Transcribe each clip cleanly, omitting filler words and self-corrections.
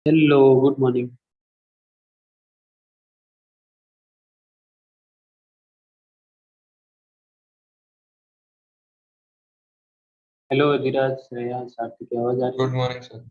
Hello, good morning. Hello धीरज, श्रेया, सार्थक की आवाज आ रही है? Good morning sir.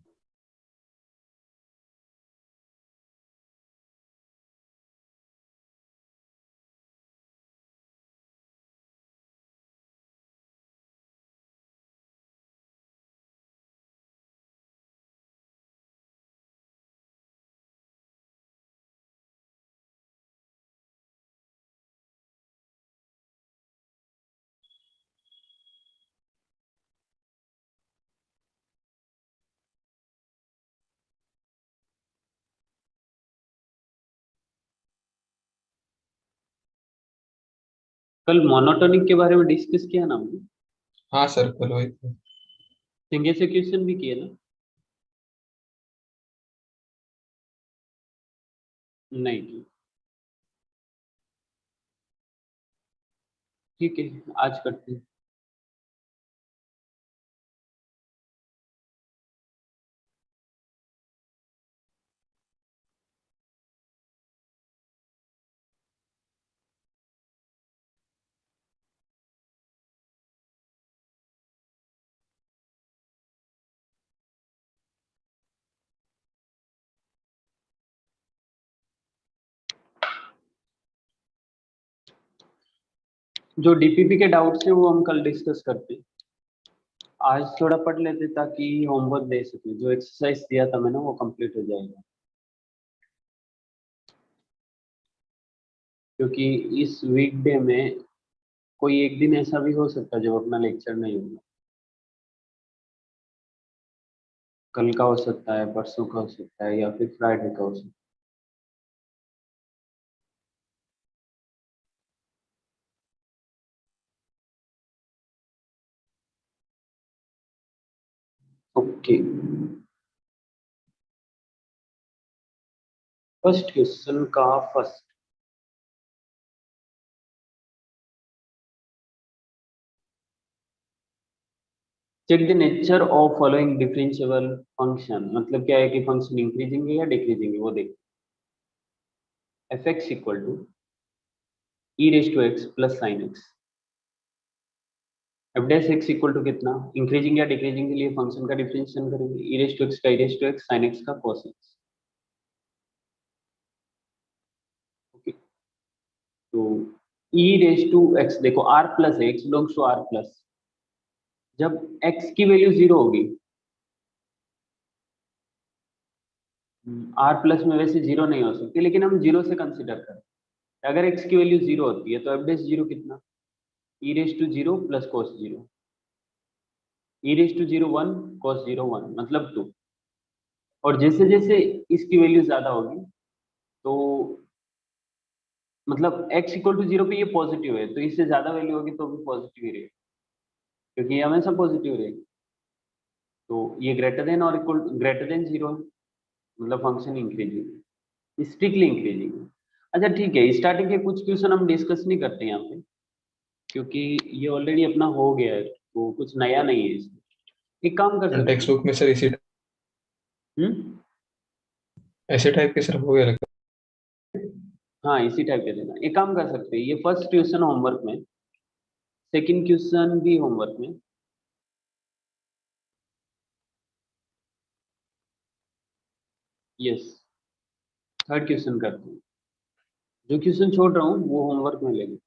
कल मोनोटोनिक के बारे में डिस्कस किया ना हमने। हाँ सर, कल वही था। सिंगल से क्वेश्चन भी किए ना? नहीं। ठीक है, आज करते हैं। जो डीपीपी के डाउट्स हैं वो हम कल डिस्कस करते हैं। आज थोड़ा पढ़ लेते ताकि होमवर्क दे सके। जो एक्सरसाइज दिया था मैंने वो कंप्लीट हो जाएगा, क्योंकि इस वीकडे में कोई एक दिन ऐसा भी हो सकता है जब अपना लेक्चर नहीं होगा। कल का हो सकता है, परसों का हो सकता है, या फिर फ्राइडे का हो सकता है। ओके, फर्स्ट क्वेश्चन का first. Check the nature of following differentiable function. मतलब क्या है कि फंक्शन इंक्रीजिंग है या डिक्रीजिंग है वो देख। F x equal to e raise to x plus sine x. F dash x equal to कितना, इंक्रीजिंग या डिक्रीजिंग के लिए फंक्शन का डिफरेंशिएशन करेंगे। ई रेस टू एक्स का e raise to x, sine x का कॉस एक्स। ओके, तो e raise to x देखो, आर प्लस है, x belongs to R plus. जब एक्स की वैल्यू जीरो होगी, आर प्लस में वैसे जीरो नहीं हो सकती, लेकिन हम जीरो से कंसिडर करें। अगर एक्स की वैल्यू जीरो होती है तो एफ डैश जीरो कितना, e raise to zero plus cos zero. E raise to zero one, cos zero one, मतलब टू। और जैसे जैसे इसकी वैल्यू ज्यादा होगी, तो मतलब x इक्वल टू जीरो पे ये पॉजिटिव है, तो इससे ज्यादा वैल्यू होगी तो भी पॉजिटिव ही रहेगी, क्योंकि ये हमेशा पॉजिटिव रहेगी। तो ये ग्रेटर देन और इक्वल ग्रेटर देन जीरो है, मतलब फंक्शन इंक्रीजिंग, स्ट्रिक्टली इंक्रीजिंग। अच्छा ठीक है, स्टार्टिंग के कुछ क्वेश्चन हम डिस्कस नहीं करते यहाँ पे, क्योंकि ये ऑलरेडी अपना हो गया है, तो कुछ नया नहीं है इसमें। एक काम कर सकते टेक्स्ट हैं। बुक में सर इसी हम्म। ऐसे टाइप के सर हो गया लगता हाँ, इसी टाइप के देना। एक काम कर सकते हैं, ये फर्स्ट क्वेश्चन होमवर्क में, सेकंड क्वेश्चन भी होमवर्क में। यस, थर्ड क्वेश्चन करते हैं। जो क्वेश्चन छोड़ रहा हूँ वो होमवर्क में लेंगे।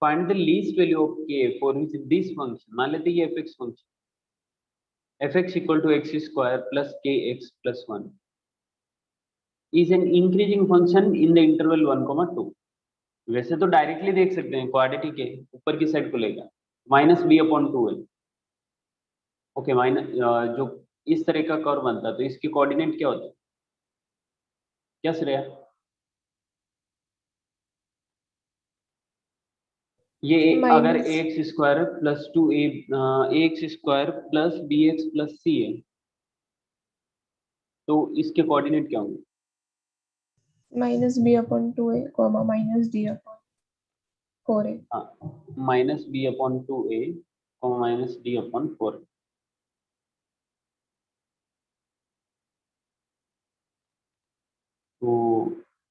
Find the least value of k for which this function, मान लेते हैं ये f x function, f x equal to x square plus k x plus one is an increasing function in the interval one comma two. वैसे तो directly देख सकते हैं, quadratic है, ऊपर की साइड को लेगा, माइनस बी अपॉन टू है। ओके, माइनस जो इस तरह का कर्व बनता है तो इसकी कोऑर्डिनेट क्या होता है, क्या श्रेया? ये अगर A minus. X square plus two a x square plus b x plus c है, तो इसके कोऑर्डिनेट क्या होंगे? -b/2a, -d/4a। हाँ, -b/2a, -d/4। तो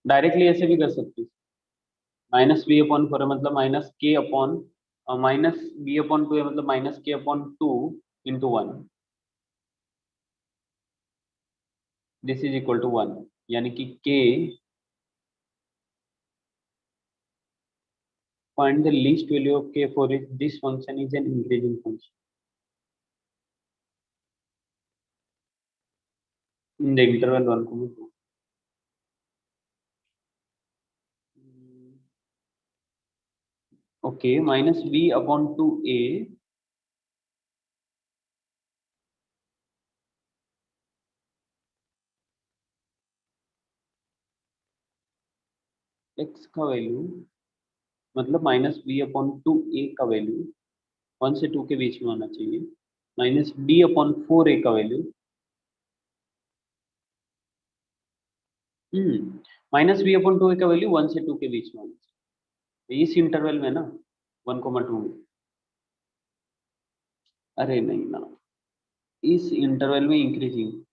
डायरेक्टली ऐसे भी कर सकते हैं, -b/4 है मतलब -b/2 है मतलब -k/2 into 1, this is equal to 1, यानी कि k, find the least value of k for it this function is an increasing function in the interval 1, 2. Okay, -b/2a x का वैल्यू मतलब -b/2a का value 1 से 2 के बीच में होना चाहिए, -d/4a का वैल्यू -b/2a का वैल्यू 1 से 2 के बीच में होना चाहिए, इस इंटरवल में ना 1, 2 में। अरे नहीं ना, इस इंटरवल में इंक्रीजिंग,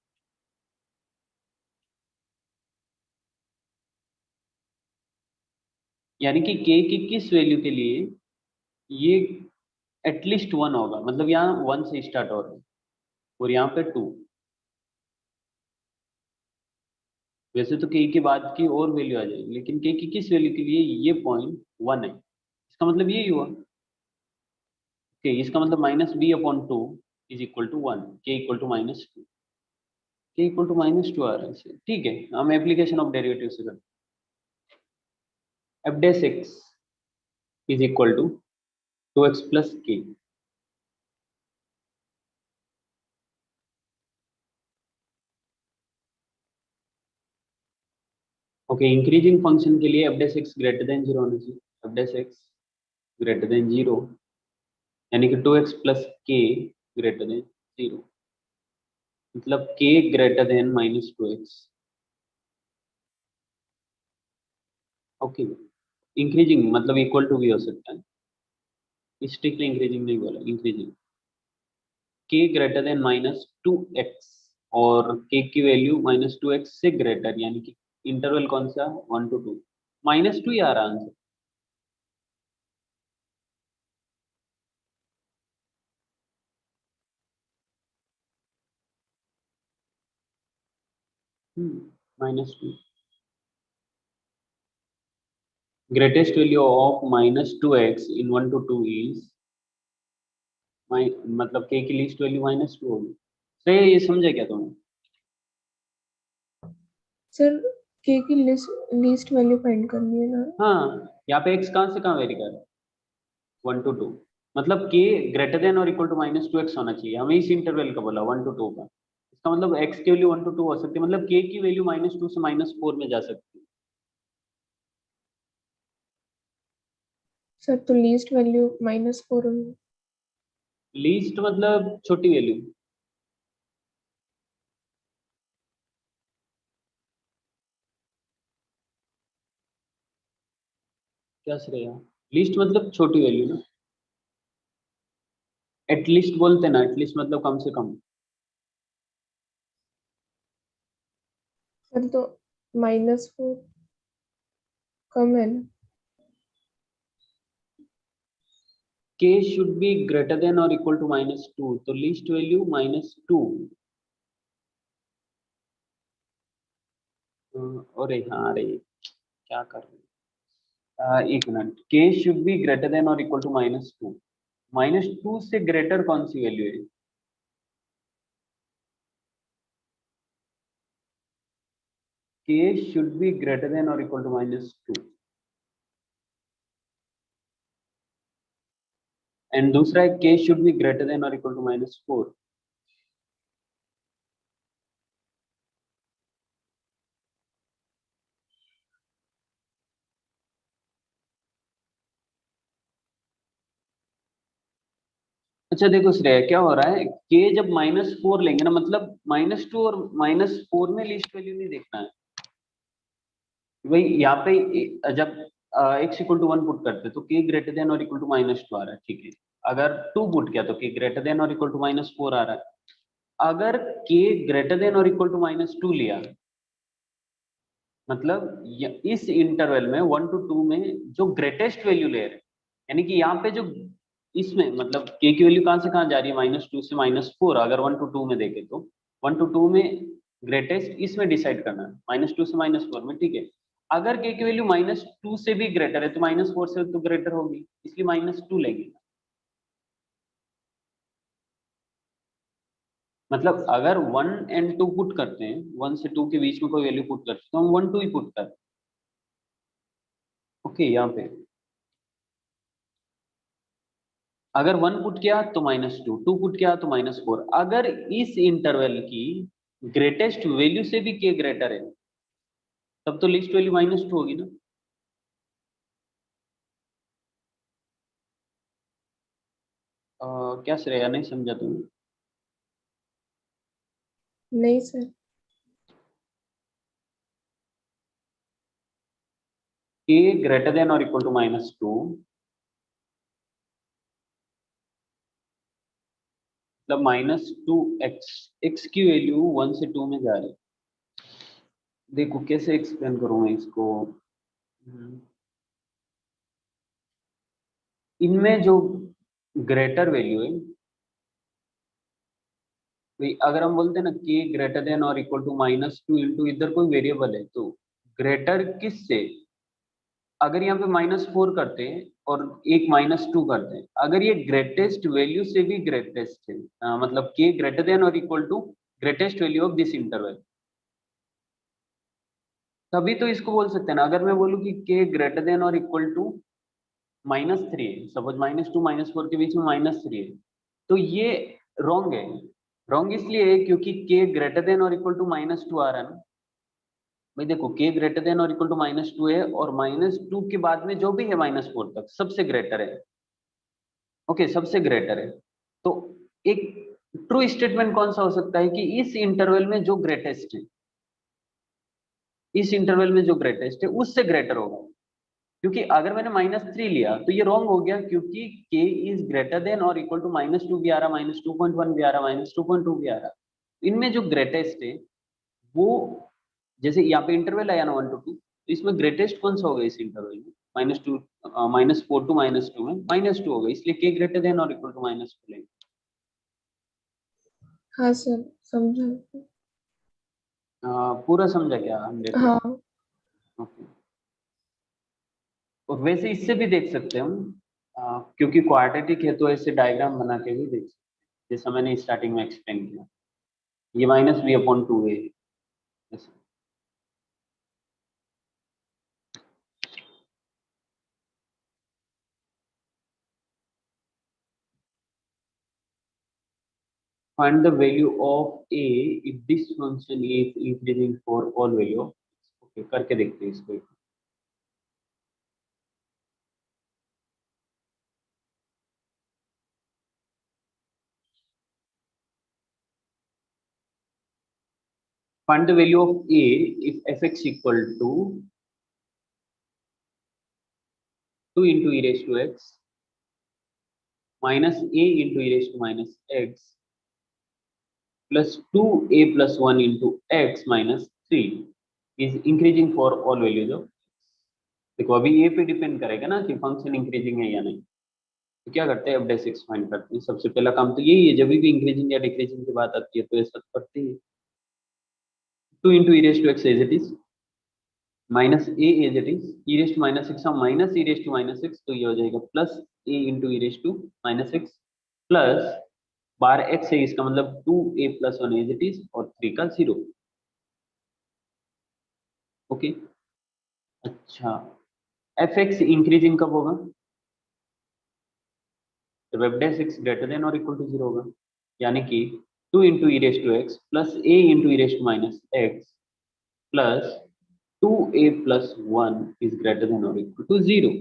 यानी कि k की किस वैल्यू के लिए ये एटलीस्ट 1 होगा, मतलब यहाँ 1 से स्टार्ट हो रहा है और यहाँ पे 2। वैसे तो k के बाद की और वैल्यू आ जाएगी, लेकिन k की किस वैल्यू के लिए ये पॉइंट 1 है, इसका मतलब यही हुआ। ओके, इसका मतलब -b/2 is equal to 1, k equal to -2, k equal to -2 आ रहा है इससे। ठीक है, हम एप्लीकेशन ऑफ डेरिवेटिव से करते हैं। f dash x is equal to 2x plus k। Okay, increasing function के लिए f dash x greater than 0 होना चाहिए, f dash x greater than 0, यानी कि 2x plus k greater than 0, मतलब k greater then -2x। Okay, increasing मतलब equal to भी हो सकता है, स्ट्रिक्टली इंक्रीजिंग नहीं बोला, increasing. k greater then -2x और k की वैल्यू -2x से ग्रेटर, यानी कि इंटरवल कौन सा, 1 to 2, -2 ही आ रहा answer. -2, greatest value of -2x in 1 to 2 is मतलब k की लीस्ट वैल्यू -2 होगी। तो ये समझे क्या तुम? सर k की लीस्ट वैल्यू फाइंड करनी है ना। हाँ, यहाँ पे x कहाँ से कहाँ वेरी कर रहा है, 1 to 2, मतलब k ग्रेटर देन और इक्वल टू -2x होना चाहिए, हमें इस इंटरवल का बोला 1 to 2 का। इसका मतलब x की वैल्यू 1 to 2 हो सकती है, मतलब k की वैल्यू -2 से -4 में जा सकती है। सर तो लीस्ट वैल्यू -4 होगी। लीस्ट मतलब छोटी वैल्यू, क्या श्रेया, लीस्ट मतलब छोटी वैल्यू ना, एटलीस्ट बोलते ना, एटलीस्ट मतलब कम से कम। सर तो -4 कम है ना। k should be greater than और इक्वल टू -2, तो लीस्ट वैल्यू -2। अरे हाँ रे, क्या कर रहे एक minute, k should be greater than और इक्वल टू -2, -2 से ग्रेटर कौन सी वैल्यू है? k should be greater than और इक्वल टू -2, एंड दूसरा है k should be greater than और इक्वल टू -4। अच्छा देखो श्रेया, क्या हो रहा है, के जब -4 लेंगे ना, मतलब -2 और -4 में लीस्ट वैल्यू नहीं देखना है भाई। यहाँ पे जब x इक्वल टू 1 पुट करते तो k ग्रेटर देन और इक्वल टू -2 आ रहा है, ठीक है। अगर 2 पुट किया तो k ग्रेटर देन और इक्वल टू -4 आ रहा है। अगर k ग्रेटर देन और इक्वल टू -2 लिया, मतलब इस इंटरवल में 1 to 2 में जो ग्रेटेस्ट वैल्यू ले रहे हैं, यानी कि यहाँ पे जो इसमें मतलब k की वैल्यू कहाँ से कहाँ जा रही है, -2 से -4। अगर 1 to 2 में देखे तो 1 to 2 में ग्रेटेस्ट इसमें डिसाइड करना है, -2 से -4 में, ठीक है। अगर k की वैल्यू -2 से भी ग्रेटर है तो -4 से तो ग्रेटर होगी, इसलिए -2 लेंगे। मतलब अगर 1 and 2 पुट करते हैं, 1 से 2 के बीच में कोई वैल्यू पुट करते हैं तो हम 1 2 ही पुट करते हैं। ओके, यहाँ पे अगर 1 पुट किया तो -2, 2 पुट किया तो -4। अगर इस इंटरवल की ग्रेटेस्ट वैल्यू से भी k ग्रेटर है, तब तो लिस्ट वैल्यू -2 होगी ना। क्या श्रेया, नहीं समझा तुमने? नहीं सर। k ग्रेटर देन और इक्वल टू -2, मतलब -2x, x की वैल्यू 1 से 2 में जा रही है। देखो कैसे एक्सप्लेन करूं मैं इसको। इनमें जो ग्रेटर वैल्यू है भाई, अगर हम बोलते हैं ना k ग्रेटर देन और इक्वल टू -2 इंटू इधर कोई वेरिएबल है तो ग्रेटर किससे, अगर यहाँ पे -4 करते हैं और एक -2 करते हैं, अगर ये ग्रेटेस्ट वैल्यू से भी ग्रेटेस्ट है, मतलब k ग्रेटर देन और equal to greatest value of this interval, तभी तो इसको बोल सकते हैं ना। अगर मैं बोलूँ कि k ग्रेटर देन और इक्वल टू -3 है, सपोज -2 -4 के बीच में -3 है, तो ये रॉन्ग है। रॉन्ग इसलिए है क्योंकि k ग्रेटर देन और इक्वल टू -2 आ रहा है ना भाई। देखो k ग्रेटर देन और इक्वल टू -2 है, और -2 के बाद में जो भी है -4 तक सबसे ग्रेटर है। ओके, सबसे ग्रेटर है। तो एक ट्रू स्टेटमेंट कौन सा हो सकता है कि इस इंटरवल में जो ग्रेटेस्ट है, इस इंटरवल में जो ग्रेटेस्ट है उससे ग्रेटर होगा। क्योंकि अगर मैंने -3 लिया तो ये रॉन्ग हो गया, क्योंकि k इज ग्रेटर देन और इक्वल टू -2 भी आ रहा, -2.1 भी आ रहा, -2.2 भी आ रहा। इनमें जो ग्रेटेस्ट है वो, जैसे यहाँ पे इंटरवल आया ना 1 to 2, तो इसमें ग्रेटेस्ट कौन सा होगा इस इंटरवल में, -2 -4 to -2 में -2 होगा, इसलिए k ग्रेटर देन और इक्वल टू -2 लेंगे। हाँ सर, समझा। पूरा समझा क्या 100%? हाँ। ओके। और वैसे इससे भी देख सकते हैं हम, क्योंकि क्वाड्रेटिक है तो ऐसे डायग्राम बना के भी देख सकते हैं, जैसा मैंने स्टार्टिंग में एक्सप्लेन किया। ये -v/2 है ऐसे। Find the value of a if this function is increasing for all value of x. Okay, करके देखते हैं इसको। Find the value of a if fx equal to 2 into e raised to x minus a into e raised to minus x plus 2a plus 1 into x minus 3 is increasing for all values of x. देखो अभी a पे depend करेगा ना कि function increasing है या नहीं। तो क्या करते हैं, अब बेसिक्स फाइंड करते हैं। सबसे पहला काम तो यही है, जब भी इंक्रीजिंग या डिक्रीजिंग की बात आती है तो ऐसा करते हैं। 2 into e raised to x as it is, minus a as it is, e raised to minus 6 minus e raised to minus 6, तो ये हो जाएगा plus a into e raised to minus 6 plus bar x है, इसका मतलब 2a plus 1 as it is और 3 का 0। Okay, अच्छा एफ एक्स इंक्रीजिंग कब होगा, जब f dash x greater than और इक्वल टू 0 होगा, यानी कि 2 into e raise to x plus a into e raise to minus x plus 2a plus 1 is greater than और इक्वल टू 0।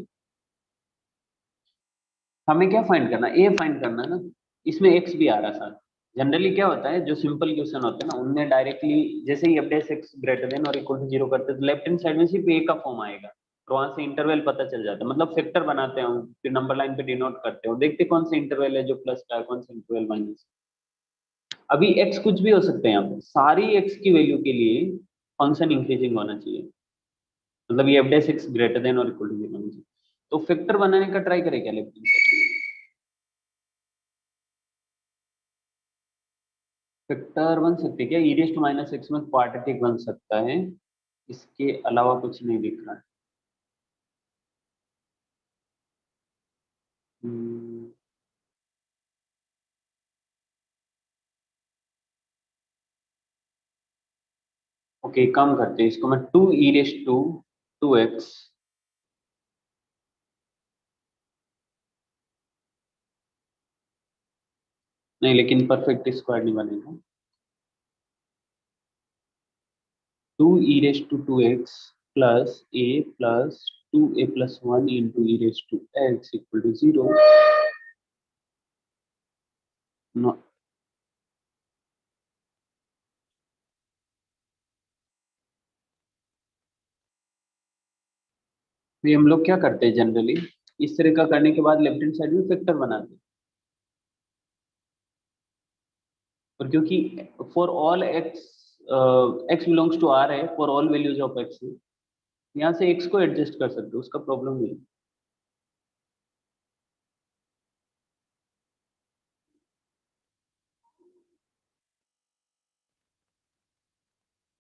हमें क्या फाइंड करना है, ए फाइंड करना है ना। इसमें x भी आ रहा साथ। जनरली क्या होता है, जो सिंपल क्वेश्चन होते हैं ना, उनमें डायरेक्टली जैसे ही f x ग्रेटर देन और इक्वल टू 0 करते हैं तो लेफ्ट हैंड साइड में सिर्फ a का फॉर्म आएगा और वहां से इंटरवल पता चल जाता है, मतलब फैक्टर बनाते हैं फिर नंबर लाइन पे डिनोट करते हो, देखते कौन सा इंटरवल है जो प्लस का है, कौन सा इंटरवल माइनस। अभी x कुछ भी हो सकते हैं, यहाँ पे सारी x की वैल्यू के लिए फंक्शन इंक्रीजिंग होना चाहिए, मतलब ये f x ग्रेटर देन और इक्वल टू 0 होना चाहिए। तो फैक्टर बनाने का ट्राई करें क्या लेफ्ट हैंड साइड में? फैक्टर बन सकते हैं क्या, e raise to minus x में क्वाड्रेटिक बन सकता है, इसके अलावा कुछ नहीं दिख रहा है। ओके, कम करते हैं इसको, मैं 2 e रेज़ टू 2x नहीं, लेकिन परफेक्ट स्क्वायर नहीं बनेगा। 2 e raise to 2x plus a plus 2a plus 1 into e raise to x equal to 0। हम लोग क्या करते हैं जनरली, इस तरह का करने के बाद लेफ्ट हैंड साइड में फैक्टर बनाते हैं, और क्योंकि for all x belongs to r है, for all values of x, यहाँ से x को एडजस्ट कर सकते हो, उसका प्रॉब्लम नहीं है।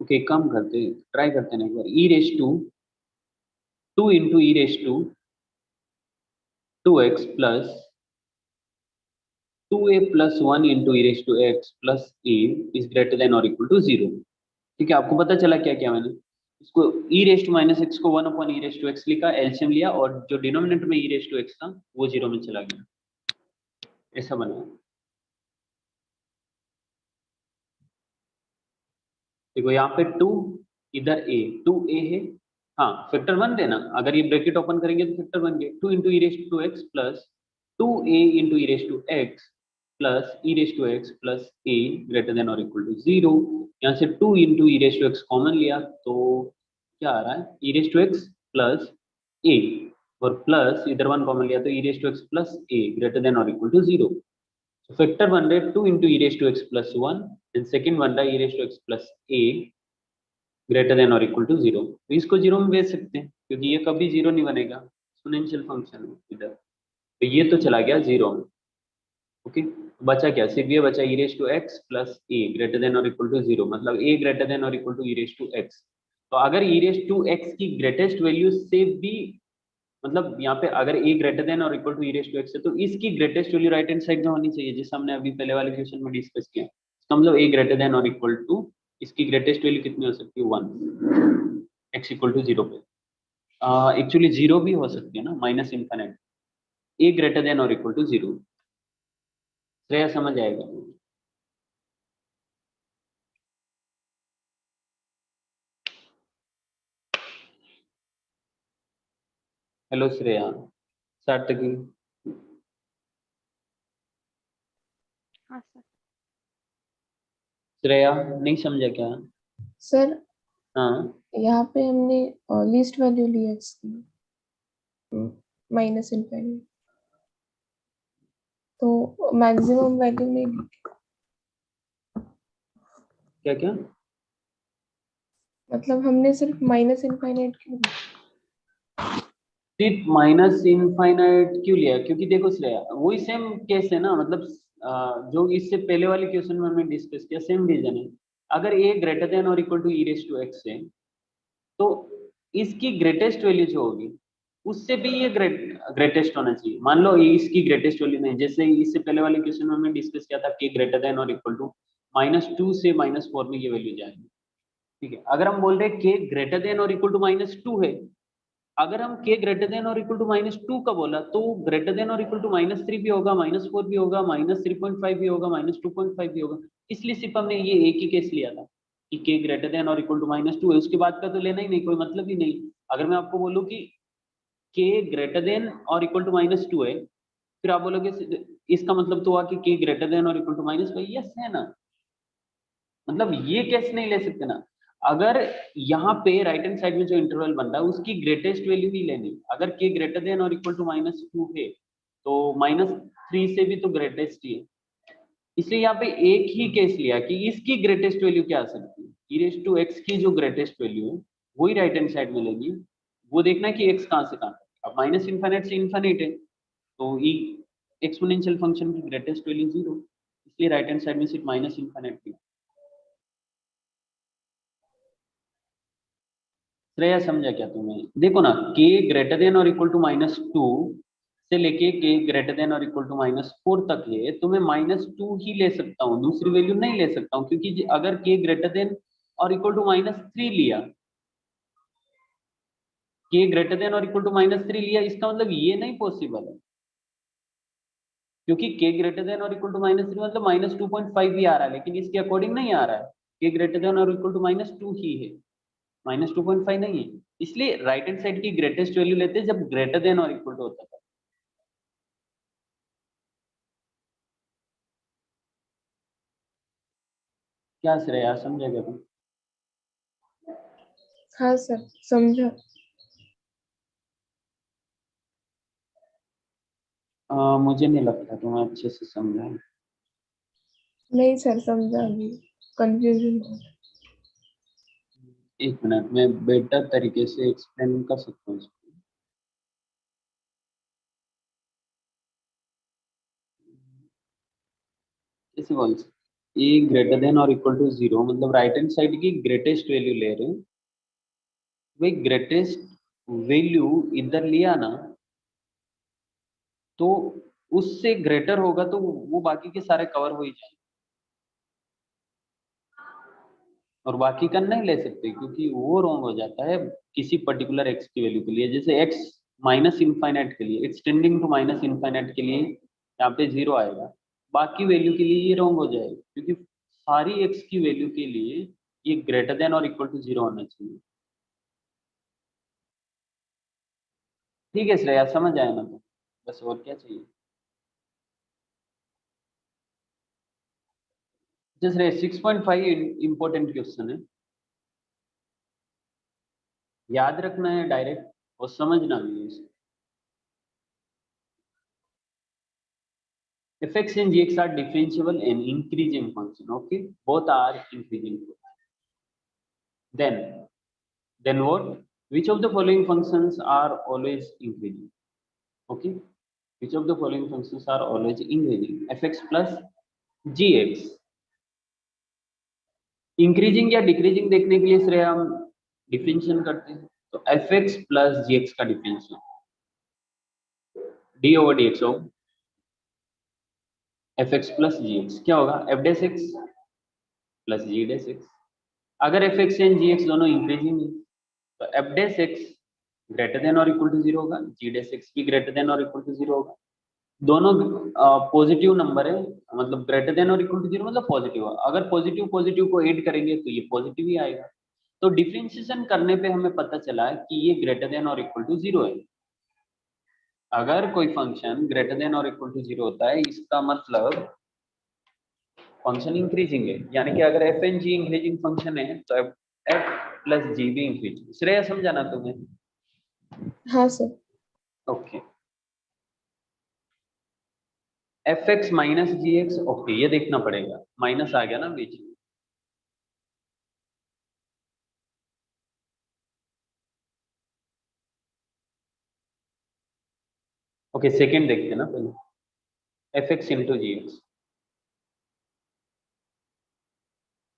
ओके, कम करते, ट्राई करते हैं एक बार, e raise to 2 into e raise to 2x plus 2a plus 1 into e raise to x plus a is greater than और इक्वल टू 0। ठीक है, आपको पता चला क्या क्या मैंने इसको e raise to minus x को 1 upon e raise to x लिखा, एलसीएम लिया, और जो डिनोमिनेटर में e रेज़ टू x था वो 0 में चला गया, ऐसा बना। देखो यहाँ पे 2, इधर a, 2a है, हाँ फैक्टर बन देना, अगर ये ब्रैकेट ओपन करेंगे तो फैक्टर बन गया, 2 into e raise to x plus 2a into e raise to x plus e raise to x plus a greater than और इक्वल टू 0। यहाँ से 2 into e raise to x common लिया तो क्या आ रहा है, e raise to x plus a, और प्लस इधर 1 कॉमन लिया तो e raise to x plus a greater than और इक्वल टू 0। फैक्टर बन रहे 2 into e raise to x plus 1 and second बन रहा है e raise to x plus a greater than और इक्वल टू 0। तो इसको 0 में भेज सकते हैं क्योंकि ये कभी 0 नहीं बनेगा, एक्सपोनेंशियल फंक्शन है इधर, तो ये तो चला गया 0 में। ओके, बचा क्या, सिर्फ ये बचा e raise to x plus a greater than और इक्वल टू 0, मतलब a ग्रेटर देन और equal to e raise to x। तो अगर e रेज़ टू x की ग्रेटेस्ट वैल्यू से भी, मतलब यहाँ पे अगर a ग्रेटर देन और equal to e raise to x है तो इसकी greatest value right hand side में होनी चाहिए, जिसे हमने अभी पहले वाले क्वेश्चन में डिस्कस किया। इसका मतलब a ग्रेटर देन और इक्वल टू, इसकी ग्रेटेस्ट वैल्यू कितनी हो सकती है, 1, x इक्वल टू 0 पे। एक्चुअली 0 भी हो सकती है ना, minus infinite, a greater than और इक्वल टू 0। श्रेया समझ आएगा। हेलो श्रेया, सार्थकी, हाँ सर। श्रेया नहीं समझा क्या? सर हाँ, यहाँ पे हमने लीस्ट वैल्यू लिया इसकी माइनस इनफाइनाइट, तो मैक्सिमम वैल्यू नहीं ली। क्या क्या? मतलब हमने सिर्फ माइनस इनफाइनाइट क्यों ली? सिर्फ माइनस इनफाइनाइट क्यों लिया, क्योंकि देखो श्रेया वही सेम केस है ना, मतलब जो इससे पहले वाले क्वेश्चन में हमने डिस्कस किया, सेम रीजन है। अगर a ग्रेटर देन और equal to e raise to x है तो इसकी ग्रेटेस्ट वैल्यू जो होगी उससे भी ये ग्रेटेस्ट होना चाहिए। मान लो ये इसकी ग्रेटेस्ट वैल्यू नहीं, जैसे इससे पहले वाले क्वेश्चन में हमने डिस्कस किया था कि ग्रेटर देन और इक्वल टू -2 से -4 में ये वैल्यू जाएगी। ठीक है, अगर हम बोल रहे हैं के ग्रेटर देन और इक्वल टू -2 है, अगर हम के ग्रेटर देन और इक्वल टू -2 का बोला तो ग्रेटर देन और इक्वल टू -3 भी होगा, -4 भी होगा, -3.5 भी होगा, -2.5 भी होगा। इसलिए सिर्फ हमने ये एक ही केस लिया था कि के ग्रेटर देन और इक्वल टू -2 है, उसके बाद का तो लेना ही नहीं, कोई मतलब ही नहीं। अगर मैं आपको बोलूं कि के ग्रेटर देन और इक्वल टू -2 है, फिर आप बोलोगे इसका मतलब तो हुआ कि k ग्रेटर देन और equal to minus five, yes है ना, मतलब ये केस नहीं ले सकते ना। अगर यहाँ पे राइट हैंड साइड में जो इंटरवल बन रहा है उसकी ग्रेटेस्ट वैल्यू ही लेनी, अगर k ग्रेटर देन और इक्वल टू माइनस टू है तो माइनस थ्री से भी तो ग्रेटेस्ट ही है, इसलिए यहाँ पे एक ही केस लिया कि इसकी ग्रेटेस्ट वैल्यू क्या आ सकती है, e रेज़ टू x की जो ग्रेटेस्ट वैल्यू है वही राइट हैंड साइड में लेगी, वो देखना है कि x कहाँ से कहाँ तक, अब माइनस इनफाइनाइट से इनफाइनाइट है तो ई एक्सपोनेंशियल फंक्शन की ग्रेटेस्ट वैल्यू 0, इसलिए राइट हैंड साइड में सिर्फ माइनस इनफाइनाइट थी। श्रेया समझा क्या तुम्हें? देखो ना, k ग्रेटर देन और इक्वल टू माइनस टू से लेके k ग्रेटर देन और इक्वल टू माइनस फोर तक है, तो मैं माइनस टू ही ले सकता हूँ, दूसरी वैल्यू नहीं ले सकता हूँ, क्योंकि अगर k ग्रेटर देन और इक्वल टू माइनस थ्री लिया, k ग्रेटर देन और इक्वल टू माइनस थ्री लिया, इसका मतलब ये नहीं पॉसिबल है, क्योंकि k ग्रेटर देन और इक्वल टू माइनस थ्री मतलब माइनस 2.5 भी आ रहा है, लेकिन इसके अकॉर्डिंग नहीं आ रहा है, k ग्रेटर देन और इक्वल टू माइनस टू ही है, माइनस 2.5 नहीं है, इसलिए राइट हैंड साइड की ग्रेटेस्ट वैल्यू लेते हैं जब ग्रेटर देन और इक्वल टू होता है। क्या श्रेया समझेगा तुम? हाँ सर, समझा। मुझे नहीं लगता तुम्हें अच्छे से समझा है। नहीं सर, समझा, अभी कंफ्यूजन हो। एक मिनट में बेटर तरीके से एक्सप्लेन कर सकता हूँ इसको। कैसे बोल सकते, ए ग्रेटर देन और इक्वल टू जीरो मतलब राइट हैंड साइड की ग्रेटेस्ट वैल्यू ले रहे हैं, वही ग्रेटेस्ट वैल्यू इधर लिया ना तो उससे ग्रेटर होगा तो वो बाकी के सारे कवर हो ही जाएंगे, और बाकी का नहीं ले सकते क्योंकि वो रॉन्ग हो जाता है किसी पर्टिकुलर एक्स की वैल्यू के लिए, जैसे एक्स माइनस इनफाइनाइट के लिए, एक्सटेंडिंग टू माइनस इनफाइनाइट के लिए यहाँ पे जीरो आएगा, बाकी वैल्यू के लिए ये रॉन्ग हो जाएगा, क्योंकि सारी एक्स की वैल्यू के लिए ये ग्रेटर देन और इक्वल टू जीरो होना चाहिए। ठीक है श्रेया, समझ आया ना? तो बस और क्या चाहिए? जैसे 6.5 इंपॉर्टेंट क्वेश्चन है, याद रखना है डायरेक्ट और समझना भी है इसे। fx and gx are differentiable and increasing function, okay, both are increasing. Then what, which of the following functions are always increasing? Okay, which of the following functions are always increasing? fx plus gx increasing या decreasing देखने के लिए श्रेय हम differentiation करते हैं, तो fx plus gx का डिफरेंशिएशन d over dx हो fx plus gx क्या होगा, f dash x plus g dash x। अगर fx एंड gx दोनों इंक्रीजिंग है तो f dash x greater than और इक्वल टू जीरो होगा, g dash x भी ग्रेटर देन और इक्वल टू जीरो होगा, दोनों पॉजिटिव नंबर है, मतलब ग्रेटर देन और इक्वल टू जीरो मतलब पॉजिटिव है, अगर पॉजिटिव पॉजिटिव को ऐड करेंगे तो ये पॉजिटिव ही आएगा, तो डिफरेंशिएशन करने पे हमें पता चला कि ये ग्रेटर देन और इक्वल टू जीरो है। अगर कोई फंक्शन ग्रेटर देन और इक्वल टू जीरो होता है इसका मतलब फंक्शन इंक्रीजिंग है, यानी कि अगर f and g increasing function है तो एफ प्लस जी भी इंक्रीजिंग। श्रेया समझा ना तुम्हें? हाँ sir. Okay, f x minus g x, okay ये देखना पड़ेगा, माइनस आ गया ना बीच में, ओके सेकेंड देखते हैं ना पहले, f x into g x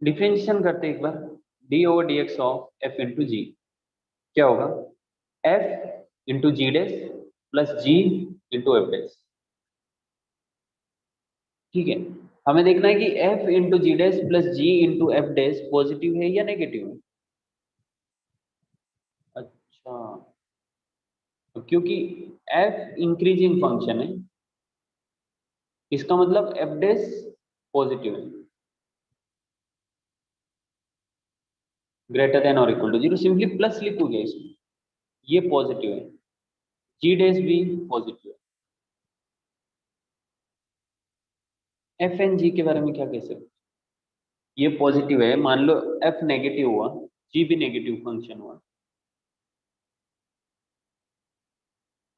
differentiation करते एक बार, d over d x of f into g क्या होगा, f into g dash plus g into f dash. ठीक है, हमें देखना है कि f into g dash plus g into f dash positive है या नेगेटिव है। अच्छा, तो क्योंकि f इंक्रीजिंग फंक्शन है इसका मतलब एफ डैश पॉजिटिव है, ग्रेटर देन और equal to zero, simply plus लिखोगे इसमें, ये पॉजिटिव है, जी डैश भी पॉजिटिव है, एफ एंड जी के बारे में क्या कह सकते हैं? ये पॉजिटिव है, मान लो एफ नेगेटिव हुआ, जी भी नेगेटिव फंक्शन हुआ,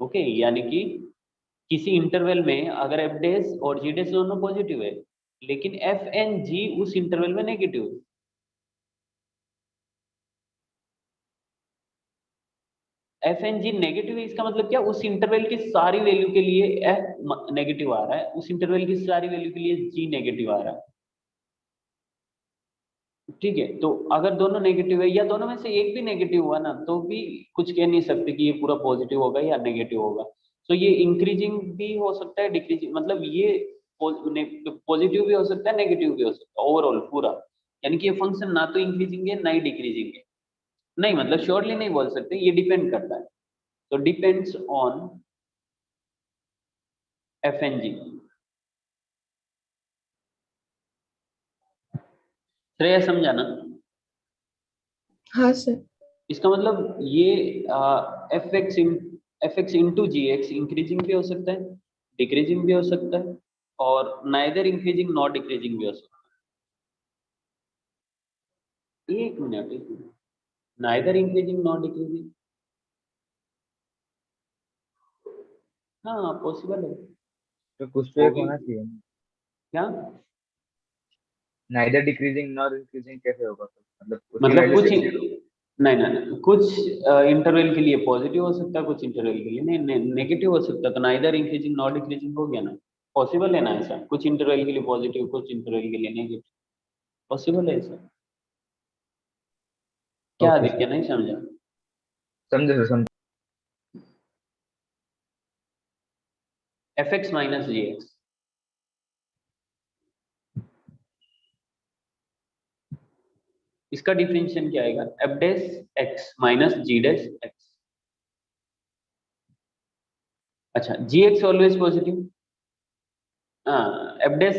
ओके, यानी कि किसी इंटरवल में अगर एफ डैश और जी डैश दोनों पॉजिटिव है, लेकिन एफ एंड जी उस इंटरवल में नेगेटिव है, एफ एंड जी नेगेटिव है, इसका मतलब क्या, उस इंटरवल की सारी वैल्यू के लिए एफ नेगेटिव आ रहा है, उस इंटरवल की सारी वैल्यू के लिए जी नेगेटिव आ रहा है, ठीक है। तो अगर दोनों नेगेटिव है या दोनों में से एक भी नेगेटिव हुआ ना, तो भी कुछ कह नहीं सकते कि ये पूरा पॉजिटिव होगा या नेगेटिव होगा। तो ये इंक्रीजिंग भी हो सकता है, डिक्रीजिंग, मतलब ये पॉजिटिव भी हो सकता है, नेगेटिव भी हो सकता है, ओवरऑल पूरा, यानी कि ये फंक्शन ना तो इंक्रीजिंग है ना ही डिक्रीजिंग है, नहीं मतलब श्योरली नहीं बोल सकते, ये डिपेंड करता है। तो depends on f and g. Shreya समझा ना? हाँ सर। इसका मतलब ये f x into g x increasing भी हो सकता है, डिक्रीजिंग भी हो सकता है, और नाइदर इंक्रीजिंग नॉट डिक्रीजिंग भी हो सकता है। एक minute, neither increasing not decreasing, हाँ पॉसिबल है, तो कुछ तो वो एक भी। होना चाहिए। क्या नाइदर डिक्रीजिंग नॉर इंक्रीजिंग कैसे होगा? मतलब उसकी मतलब, वैल्यू कुछ फिक्स। नहीं नहीं नहीं, कुछ इंटरवल के लिए पॉजिटिव हो सकता है, कुछ इंटरवल के लिए नहीं नेगेटिव हो सकता है, तो नाइदर इंक्रीजिंग नॉट डिक्रीजिंग हो गया ना, पॉसिबल है ना ऐसा, कुछ इंटरवल के लिए पॉजिटिव, कुछ इंटरवल के लिए नेगेटिव, पॉसिबल है ऐसा। क्या ओके आदित्य, सर, नहीं समझा? समझे सर, समझे। F x minus g x, इसका डिफरेंशियल क्या आएगा, f dash x minus g dash x. अच्छा, g x always positive, f dash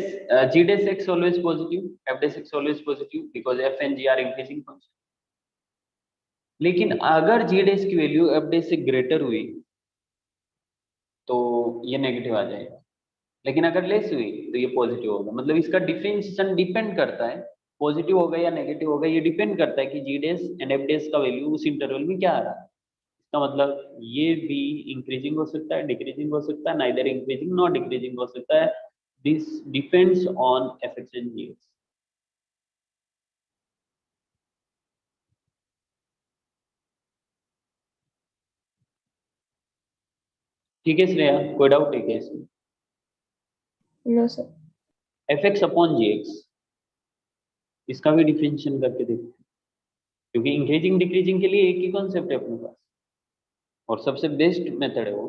g dash x always positive, f dash x always positive because f and g are increasing function. लेकिन अगर g dash की वैल्यू f dash से greater हुई तो ये negative आ जाएगा, लेकिन अगर लेस हुई तो ये पॉजिटिव होगा। मतलब इसका डिफरेंशिएशन डिपेंड करता है, पॉजिटिव होगा या नेगेटिव होगा, ये डिपेंड करता है कि जी डैश एंड एफ डैश का वैल्यू उस इंटरवल में क्या आ रहा है। इसका मतलब ये भी इंक्रीजिंग हो सकता है, डिक्रीजिंग हो सकता है, नाइदर इंक्रीजिंग नॉट डिक्रीजिंग हो सकता है। This depends on f x and g x. ठीक है श्रेया, कोई डाउट है क्या इसमें? No sir. F x upon g x, इसका भी डिफरेंशिएशन करके देखते हैं, क्योंकि इंक्रीजिंग डिक्रीजिंग के लिए एक ही कॉन्सेप्ट है अपने पास, और सबसे बेस्ट मेथड है वो,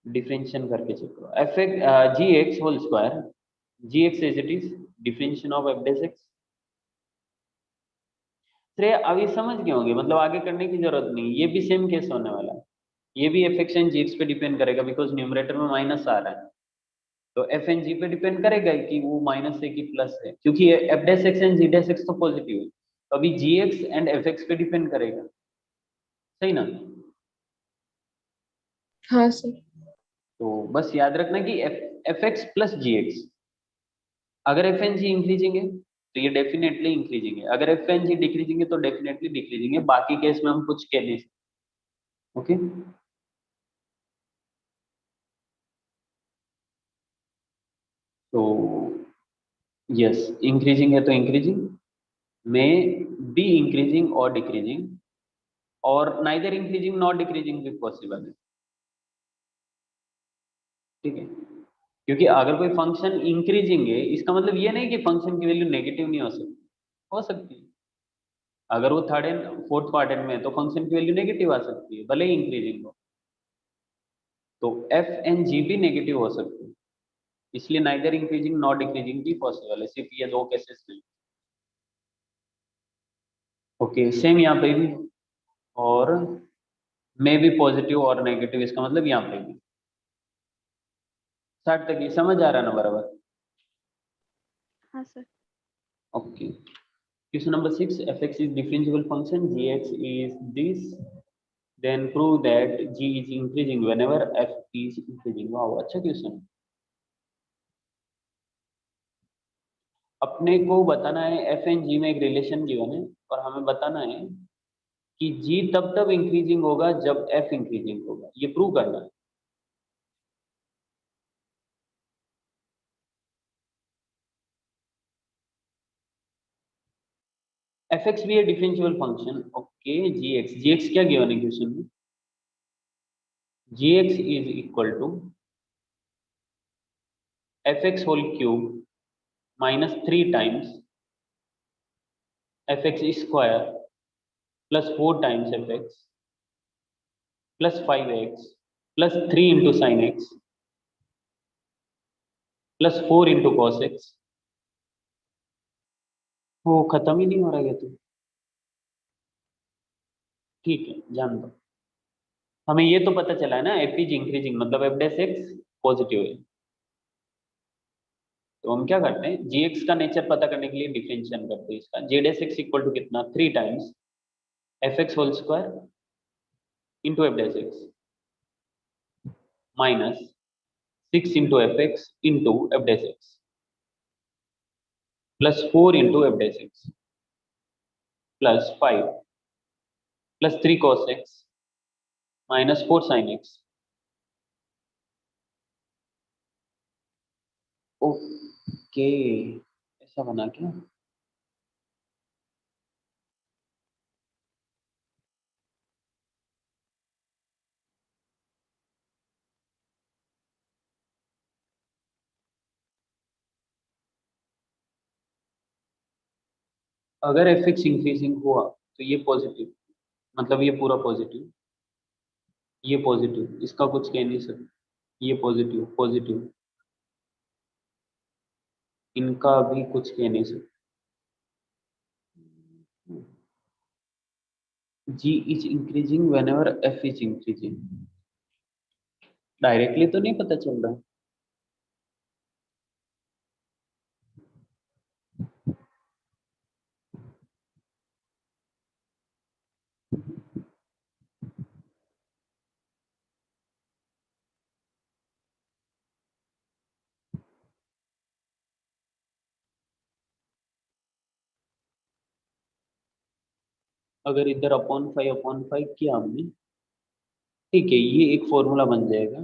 डिफरेंशिएशन करके चेक करो। F x g x whole square, g x as it is, differentiation of f dash x. Shreya अभी समझ गए होंगे, मतलब आगे करने की जरूरत नहीं, ये भी सेम केस होने वाला है, ये भी f x and g x पे डिपेंड करेगा, बिकॉज न्यूमरेटर में माइनस आ रहा है, तो एफ एंड जी पे डिपेंड करेगा कि वो माइनस है कि प्लस है, क्योंकि f dash x and g dash x तो पॉजिटिव है, तो अभी g x and f x पे डिपेंड करेगा, सही ना? हाँ सर। तो बस याद रखना कि एफ एक्स प्लस जी एक्स, अगर एफ एन जी इंक्रीजिंग है तो ये डेफिनेटली इंक्रीजिंग है, अगर एफ एन जी डिक्रीजिंग है तो डेफिनेटली डिक्रीजिंग है, बाकी केस में हम कुछ कह नहीं सकते। ओके, तो यस, इंक्रीजिंग है तो इंक्रीजिंग में बी इंक्रीजिंग और डिक्रीजिंग, और नाइदर इंक्रीजिंग नॉट डिक्रीजिंग भी पॉसिबल है, ठीक है। क्योंकि अगर कोई फंक्शन इंक्रीजिंग है, इसका मतलब ये नहीं कि फंक्शन की वैल्यू नेगेटिव नहीं हो सकती है। अगर वो थर्ड एंड फोर्थ क्वाड्रेंट में है तो फंक्शन की वैल्यू नेगेटिव आ सकती है, भले ही इंक्रीजिंग हो, तो एफ एंड जी भी नेगेटिव हो सकते हैं, इसलिए नाइदर इंक्रीजिंग नॉट डिक्रीजिंग भी पॉसिबल है, सिर्फ ये दो केसेस नहीं। ओके, सेम यहाँ पे भी, और मे भी पॉजिटिव और नेगेटिव, इसका मतलब यहाँ पे भी 60 तक ये समझ आ रहा है ना बराबर? हाँ sir. Okay, question number 6, f x is differentiable function, g x is this, then prove that g is increasing whenever f is increasing. Wow, अच्छा क्वेश्चन है। अपने को बताना है एफ एंड जी में एक रिलेशन गिवन है और हमें बताना है कि जी तब तब इंक्रीजिंग होगा जब एफ इंक्रीजिंग होगा, ये प्रूव करना है। एफ एक्स भी है differential function, okay. G x क्या गिवन है क्वेश्चन में? G x is equal to f x whole cube minus 3 times f x square plus 4 times f x plus 5x plus 3 into sine x plus 4 into cos x. वो खत्म ही नहीं हो रहा है तो ठीक है, जान दो। हमें ये तो पता चला है ना एफ इज इंक्रीजिंग, मतलब एफ डैश एक्स पॉजिटिव है। तो हम क्या करते हैं, जी एक्स का नेचर पता करने के लिए डिफरेंशिएट करते हैं इसका। G dash x equal to कितना, 3 times f x whole square into f dash x minus 6 into f x into f dash x plus 4 into f dash x plus 5 plus 3 cos x minus 4 sin x। Okay, ऐसा बना क्या? अगर F x increasing हुआ तो ये positive, मतलब ये पूरा पॉजिटिव, ये पॉजिटिव, इसका कुछ कह नहीं सकते, ये पॉजिटिव पॉजिटिव, इनका भी कुछ कह नहीं सकते। G is increasing whenever f is increasing, directly तो नहीं पता चल रहा। अगर इधर अपॉन 5 किया हमने, ठीक है, ये एक फॉर्मूला बन जाएगा।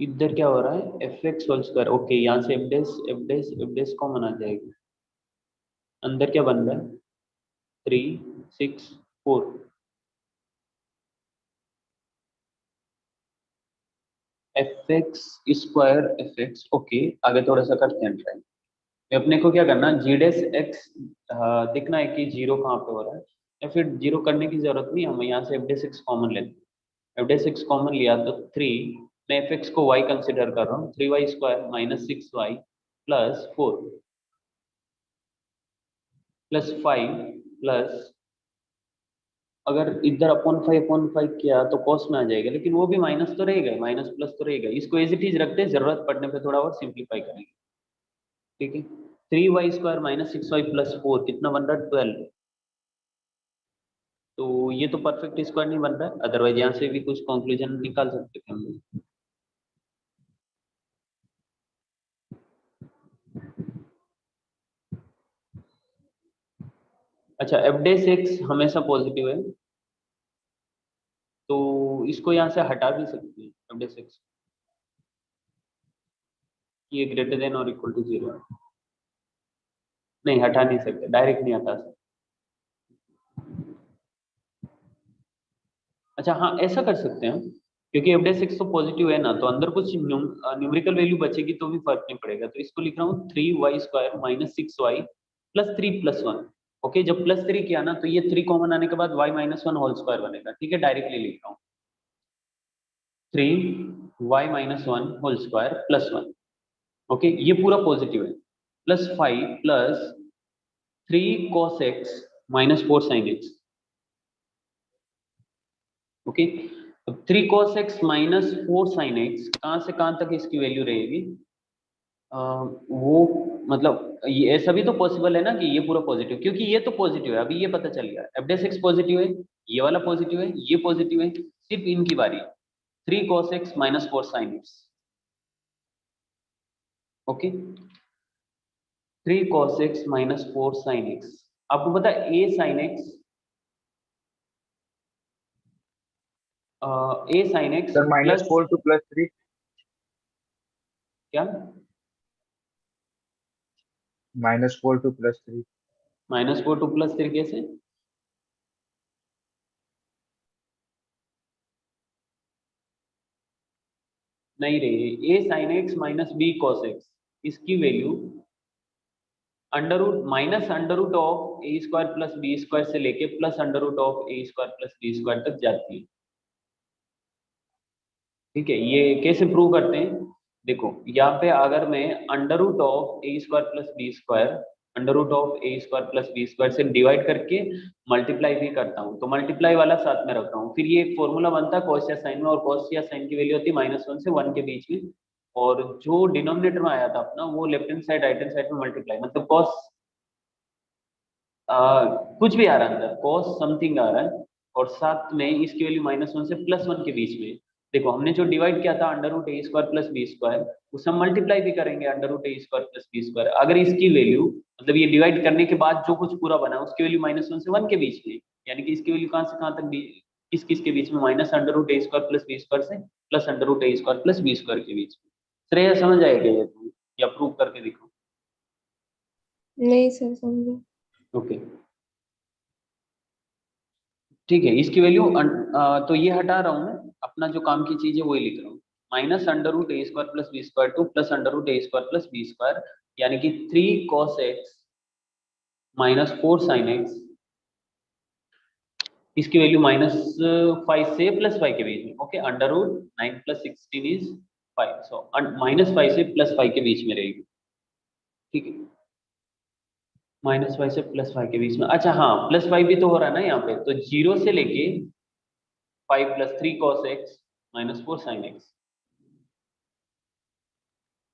इधर क्या हो रहा है, f x whole square, okay, यहाँ से एफ डैश कॉमन आ जाएगी। अंदर क्या बन रहा है, 3 6 4, F x square F x, okay. आगे थोड़ा सा करते हैं ट्राई। अपने को क्या करना, जी डैश एक्स देखना है कि जीरो कहाँ पे हो रहा है, या फिर जीरो करने की जरूरत नहीं, हम यहाँ से एफ डैश एक्स कॉमन लेते हैं। एफ डैश एक्स कॉमन लिया तो 3, मैं एफ एक्स को वाई कंसिडर कर रहा हूँ, 3y square minus 6y plus 4 plus 5 plus, अगर इधर अपॉन 5 किया तो कॉस में आ जाएगा, लेकिन वो भी माइनस तो रहेगा, माइनस प्लस तो रहेगा। इसको एज इट इज रखते हैं, जरूरत पड़ने पे थोड़ा और सिंप्लीफाई करेंगे, ठीक है। 3y square minus 6y plus 4 कितना बन रहा है, 12। तो ये तो परफेक्ट स्क्वायर नहीं बन रहा है, अदरवाइज यहाँ से भी कुछ कंक्लूजन निकाल सकते थे हम लोग। अच्छा, एफ डैश एक्स हमेशा पॉजिटिव है, तो इसको यहाँ से हटा भी सकते हैं, एफ डैश एक्स, ये ग्रेटर देन और इक्वल टू 0 है। नहीं, हटा नहीं सकते, डायरेक्ट नहीं हटा सकते। अच्छा हाँ, ऐसा कर सकते हैं, क्योंकि एफ डैश एक्स तो पॉजिटिव है ना, तो अंदर कुछ न्यूमेरिकल वैल्यू बचेगी तो भी फर्क नहीं पड़ेगा। तो इसको लिख रहा हूँ 3y square minus 6y plus 3 plus 1। Okay, जब प्लस 3 किया ना तो ये 3 कॉमन आने के बाद y माइनस 1 होल स्क्वायर बनेगा, ठीक है। डायरेक्टली लिख रहा हूँ 3y minus 1 whole square plus 1, okay, ये पूरा पॉजिटिव है, plus 5 plus 3 cos x minus 4 sin x, okay. अब 3 cos x minus 4 sin x कहाँ से कहाँ तक इसकी वैल्यू रहेगी, वो मतलब ये ऐसा भी तो पॉसिबल है ना कि ये पूरा पॉजिटिव, क्योंकि ये तो पॉजिटिव है, अभी ये पता चल गया एफ डैश एक्स पॉजिटिव है, ये वाला पॉजिटिव है, ये पॉजिटिव है, सिर्फ इनकी बारी है। 3 cos x minus 4 sin x. Okay, 3 cos x minus 4 sin x. आपको पता है a sin x, a sin x sir plus -4 to +3 क्या -4 to +3 -4 to +3 कैसे? नहीं रे, a sin x माइनस b cos x, इसकी value under root of a square plus b square से लेके plus under root of a square plus b square तक जाती है। ठीक है, ये कैसे प्रूव करते हैं? देखो यहाँ पे अगर मैं under root of a square plus b square under root of a square plus b square से डिवाइड करके मल्टीप्लाई भी करता हूँ, तो मल्टीप्लाई वाला साथ में रखता हूँ, फिर ये एक फॉर्मूला बनता है कॉस या साइन में, और कॉस या साइन की वैल्यू होती है -1 से 1 के बीच में, और जो डिनोमिनेटर में आया था अपना वो left hand side right hand side में मल्टीप्लाई, मतलब कॉस कुछ भी आ रहा है अंदर, कॉस समथिंग आ रहा है, और साथ में इसकी वैल्यू -1 से +1 के बीच में। देखो हमने जो डिवाइड किया था under root a square plus b square, उसे हम मल्टीप्लाई भी करेंगे under root a square plus b square. अगर इसकी वैल्यू मतलब ये डिवाइड करने के बाद जो कुछ पूरा बना उसकी वैल्यू -1 से 1 के बीच में, यानी कि इसकी वैल्यू कहाँ से कहाँ तक, किस किस के बीच में, minus under root a square plus b square से plus under root a square plus b square के बीच में। श्रेया समझ आएगा ये तुम, या प्रूव करके दिखाओ? नहीं सर समझे। ओके ठीक है, इसकी वैल्यू तो ये हटा रहा हूं मैं, अपना जो काम की चीज है वही लिख रहा हूँ, minus under root a square plus b square to plus under root a square plus b square, यानी कि 3 cos x minus 4 sin x, इसकी वैल्यू -5 से +5 के बीच में। Okay, under root 9 + 16 is 5, so -5 से +5 के बीच में रहेगी। ठीक है, -5 से +5 के बीच में। अच्छा हाँ, +5 भी तो हो रहा है ना यहाँ पे, तो 0 से लेके 5 + 3 cos x minus 4 sin x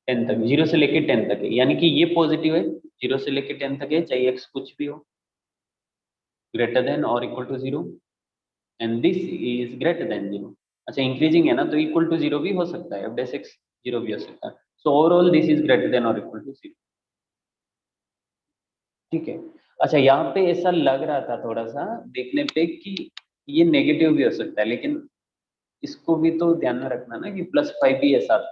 10 तक, 0 से लेके 10 तक है, यानी कि ये पॉजिटिव है, 0 से लेके 10 तक है, चाहे x कुछ भी हो, ग्रेटर देन और equal to 0, and this is greater than 0। अच्छा इंक्रीजिंग है ना, तो इक्वल टू 0 भी हो सकता है, f(x) 0 भी हो सकता है, so overall this is greater than और इक्वल टू 0। ठीक है, अच्छा यहाँ पे ऐसा लग रहा था थोड़ा सा देखने पे कि ये नेगेटिव भी हो सकता है, लेकिन इसको भी तो ध्यान में रखना ना कि +5 भी है साथ,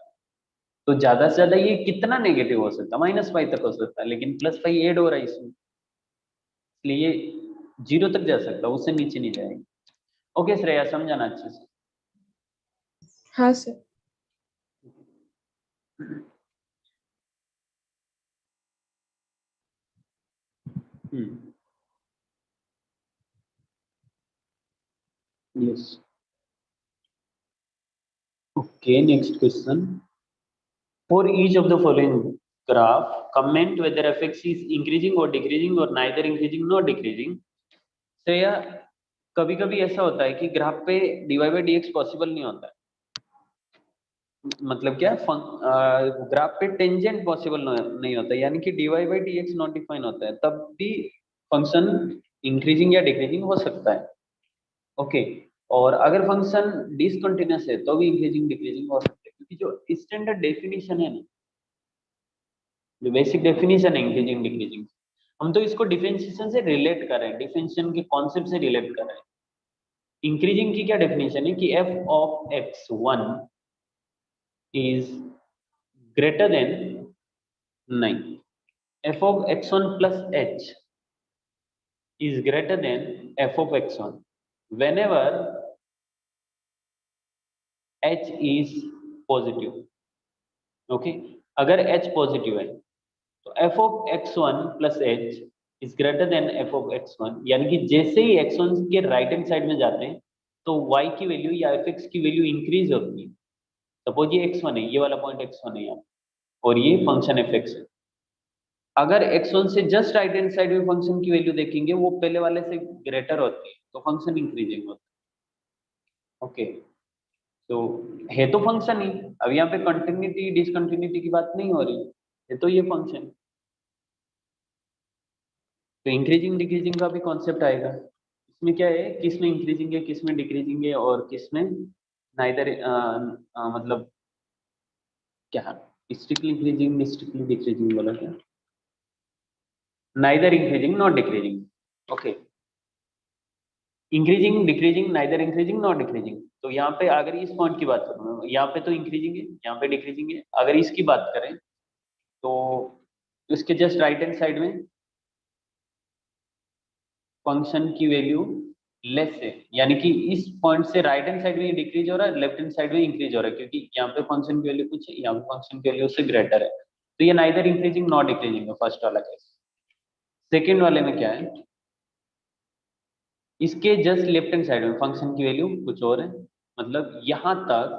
तो ज्यादा से ज्यादा ये कितना नेगेटिव हो सकता है, -5 तक हो सकता है, लेकिन +5 ऐड हो रहा है इसमें, इसलिए 0 तक जा सकता है, उससे नीचे नहीं जाएगा। ओके श्रेया, समझाना अच्छे से। हाँ sir. Yes, okay next question, for each of the following graph comment whether fx is increasing or decreasing or neither increasing nor decreasing। तो या कभी कभी ऐसा होता है कि ग्राफ पे dy by dx पॉसिबल नहीं होता है, मतलब क्या, ग्राफ पे टेंजेंट पॉसिबल नहीं होता है, यानी कि dy by dx not define होता है, तब भी फंक्शन इंक्रीजिंग या डिक्रीजिंग हो सकता है। ओके, और अगर फंक्शन डिसकंटिन्यूअस है तो भी इंक्रीजिंग डिक्रीजिंग हो सकता है, क्योंकि जो स्टैंडर्ड डेफिनेशन है ना, जो बेसिक डेफिनेशन है इंक्रीजिंग डिक्रीजिंग, हम तो इसको डिफरेंशिएशन से रिलेट कर रहे हैं, डिफरेंशिएशन के कॉन्सेप्ट से रिलेट कर रहे हैं। इंक्रीजिंग की क्या डेफिनेशन है कि f of x1 is greater than 9, f of x1 plus h is greater than f of x1 whenever h is positive। Okay, अगर h पॉजिटिव है तो f of x1 plus h is greater than f of x1, यानी कि जैसे ही x1 के right hand side में जाते हैं तो y की वैल्यू या fx की वैल्यू इंक्रीज होती है। सपोज ये x1 है, ये वाला पॉइंट x1 है यहाँ, और ये फंक्शन fx है। अगर x1 से जस्ट राइट हैंड साइड में फंक्शन की वैल्यू देखेंगे, वो पहले वाले से ग्रेटर होती है, तो फंक्शन इंक्रीजिंग होता है। ओके, तो है तो फंक्शन ही, अब यहाँ पे कंटिन्यूटी डिसकंटिन्यूटी की बात नहीं हो रही है, तो ये फंक्शन, तो इंक्रीजिंग डिक्रीजिंग का भी कॉन्सेप्ट आएगा। इसमें क्या है, किस में इंक्रीजिंग है, किस में डिक्रीजिंग है, और किस में नाइदर मतलब क्या, स्ट्रिक्टली इंक्रीजिंग स्ट्रिक्टली डिक्रीजिंग बोला क्या, neither increasing not decreasing, okay, increasing decreasing neither increasing not decreasing. तो यहाँ पे अगर इस पॉइंट की बात करूँ, यहाँ पे तो इंक्रीजिंग है, यहाँ पे डिक्रीजिंग है। अगर इसकी बात करें तो इसके जस्ट राइट हैंड साइड में फंक्शन की वैल्यू लेस है, यानी कि इस पॉइंट से राइट हैंड साइड में डिक्रीज हो रहा है, लेफ्ट हैंड साइड में इंक्रीज हो रहा है, क्योंकि यहाँ पे फंक्शन की वैल्यू कुछ है, यहाँ पे फंक्शन की वैल्यू उससे ग्रेटर है। तो ये नाइदर इंक्रीजिंग नॉट डिक्रीजिंग है, फर्स्ट वाला केस। सेकेंड वाले में क्या है, इसके जस्ट लेफ्ट हैंड साइड में फंक्शन की वैल्यू कुछ और है, मतलब यहाँ तक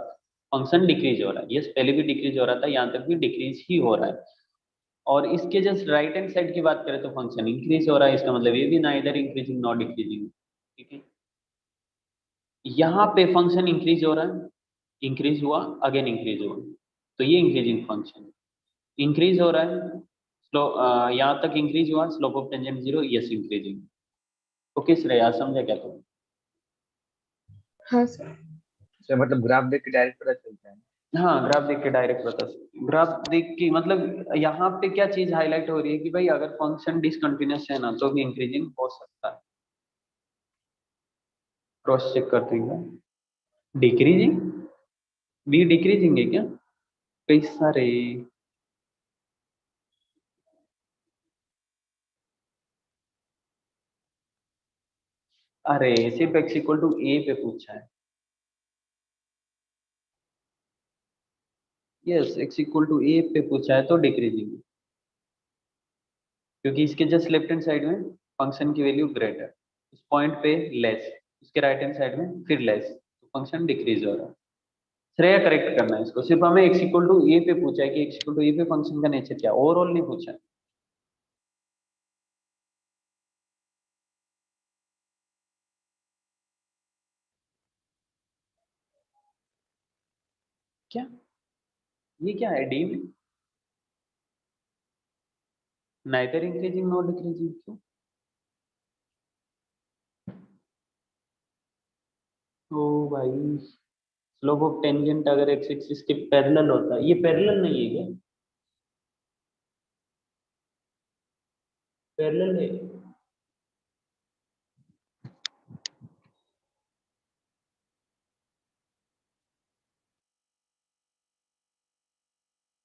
फंक्शन डिक्रीज हो रहा है। यस, पहले भी डिक्रीज हो रहा था, यहाँ तक भी डिक्रीज ही हो रहा है। और इसके जस्ट राइट हैंड साइड की बात करें तो फंक्शन इंक्रीज हो रहा है, इसका मतलब ये भी नाइदर इंक्रीजिंग नॉट डिक्रीजिंग, ठीक है। यहाँ पे फंक्शन इंक्रीज हो रहा है, इंक्रीज हुआ, अगेन इंक्रीज हुआ, तो ये इंक्रीजिंग फंक्शन इंक्रीज हो रहा है। स्लो यहाँ तक इंक्रीज हुआ, slope of tangent 0, yes increasing. Okay Shreya, समझा क्या तुम? हाँ सर। सर मतलब ग्राफ देख के डायरेक्ट पता चलता है। हाँ, ग्राफ देख के डायरेक्ट बता सकते, ग्राफ देख के मतलब यहाँ पे क्या चीज हाईलाइट हो रही है कि भाई अगर फंक्शन डिसकंटिन्यूअस है ना तो भी इंक्रीजिंग हो सकता है। क्रॉस चेक करते हैं, डिक्रीजिंग भी डिक्रीजिंग है क्या, कई सारे। अरे सिर्फ x इक्वल टू ए पे पूछा है। Yes, x equal to a पे पूछा है तो डिक्रीजिंग, क्योंकि इसके जस्ट लेफ्ट हैंड साइड में फंक्शन की वैल्यू ग्रेटर, इस पॉइंट पे लेस, इसके राइट हैंड साइड में फिर लेस, तो फंक्शन डिक्रीज हो रहा है। श्रेया करेक्ट करना है इसको, सिर्फ हमें x इक्वल टू ए पे पूछा है कि x इक्वल टू ए पे फंक्शन का नेचर क्या, ओवरऑल नहीं पूछा है। क्या ये क्या है डी में, नाइदर इंक्रीजिंग नॉट डिक्रीजिंग, क्यों? तो भाई स्लोप ऑफ टेंजेंट अगर एक्स एक्सिस के पैरेलल होता है, ये पैरेलल नहीं है क्या, पैरेलल है।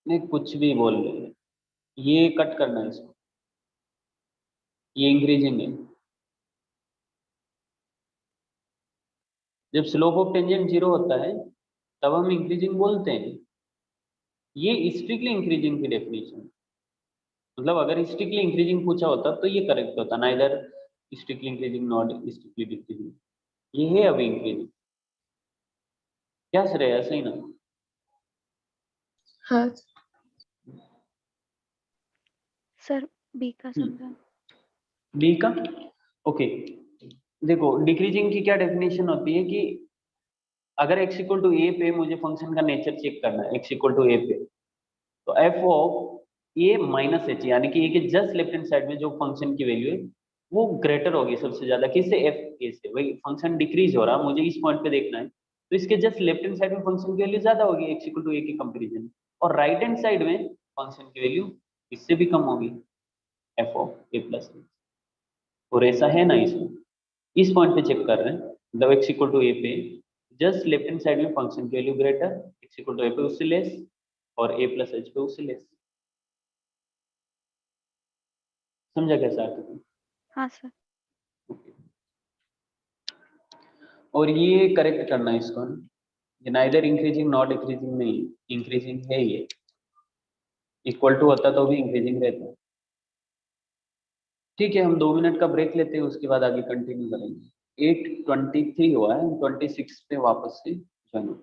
नहीं, कुछ भी बोल रहे हैं, ये कट करना है इसको, ये इंक्रीजिंग है। जब स्लोप ऑफ टेंजेंट 0 होता है तब हम इंक्रीजिंग बोलते हैं। ये स्ट्रिक्टली इंक्रीजिंग की डेफिनेशन, मतलब अगर स्ट्रिक्टली इंक्रीजिंग पूछा होता तो ये करेक्ट होता ना, इधर strictly increasing not strictly decreasing, ये है अभी इंक्रीजिंग। क्या श्रेया, सही ना? हाँ सर बी का समझा। बी का, ओके। देखो डिक्रीजिंग की क्या डेफिनेशन होती है कि अगर x इक्वल टू ए पे मुझे फंक्शन का नेचर चेक करना है, x इक्वल टू ए पे, तो f of A minus H, यानी कि ए के जस्ट लेफ्ट हैंड साइड में जो फंक्शन की वैल्यू है वो ग्रेटर होगी सबसे ज्यादा, किससे, एफ ए से। वही फंक्शन डिक्रीज हो रहा, मुझे इस पॉइंट पे देखना है, तो इसके जस्ट लेफ्ट हैंड साइड में फंक्शन की वैल्यू ज्यादा होगी x इक्वल टू ए के कंपेरिजन, और राइट हैंड साइड में फंक्शन की वैल्यू इससे भी कम होगी, एफ ऑफ ए प्लस। और ऐसा है ना, इसमें इस पॉइंट पे चेक कर रहे हैं, मतलब x इक्वल टू ए पे जस्ट लेफ्ट हैंड साइड में फंक्शन की value greater, x equal to a पे उससे लेस, और a प्लस एच पे उससे लेस। समझा कैसा है? हाँ सर। और ये करेक्ट करना है इसको, ये नाइदर इंक्रीजिंग नॉट डिक्रीजिंग नहीं, इंक्रीजिंग है ये, इक्वल टू होता तो भी इंक्रीजिंग रहता। ठीक है, हम 2 मिनट का ब्रेक लेते हैं, उसके बाद आगे कंटिन्यू करेंगे। 8:23 हुआ है, 26 पे वापस से join.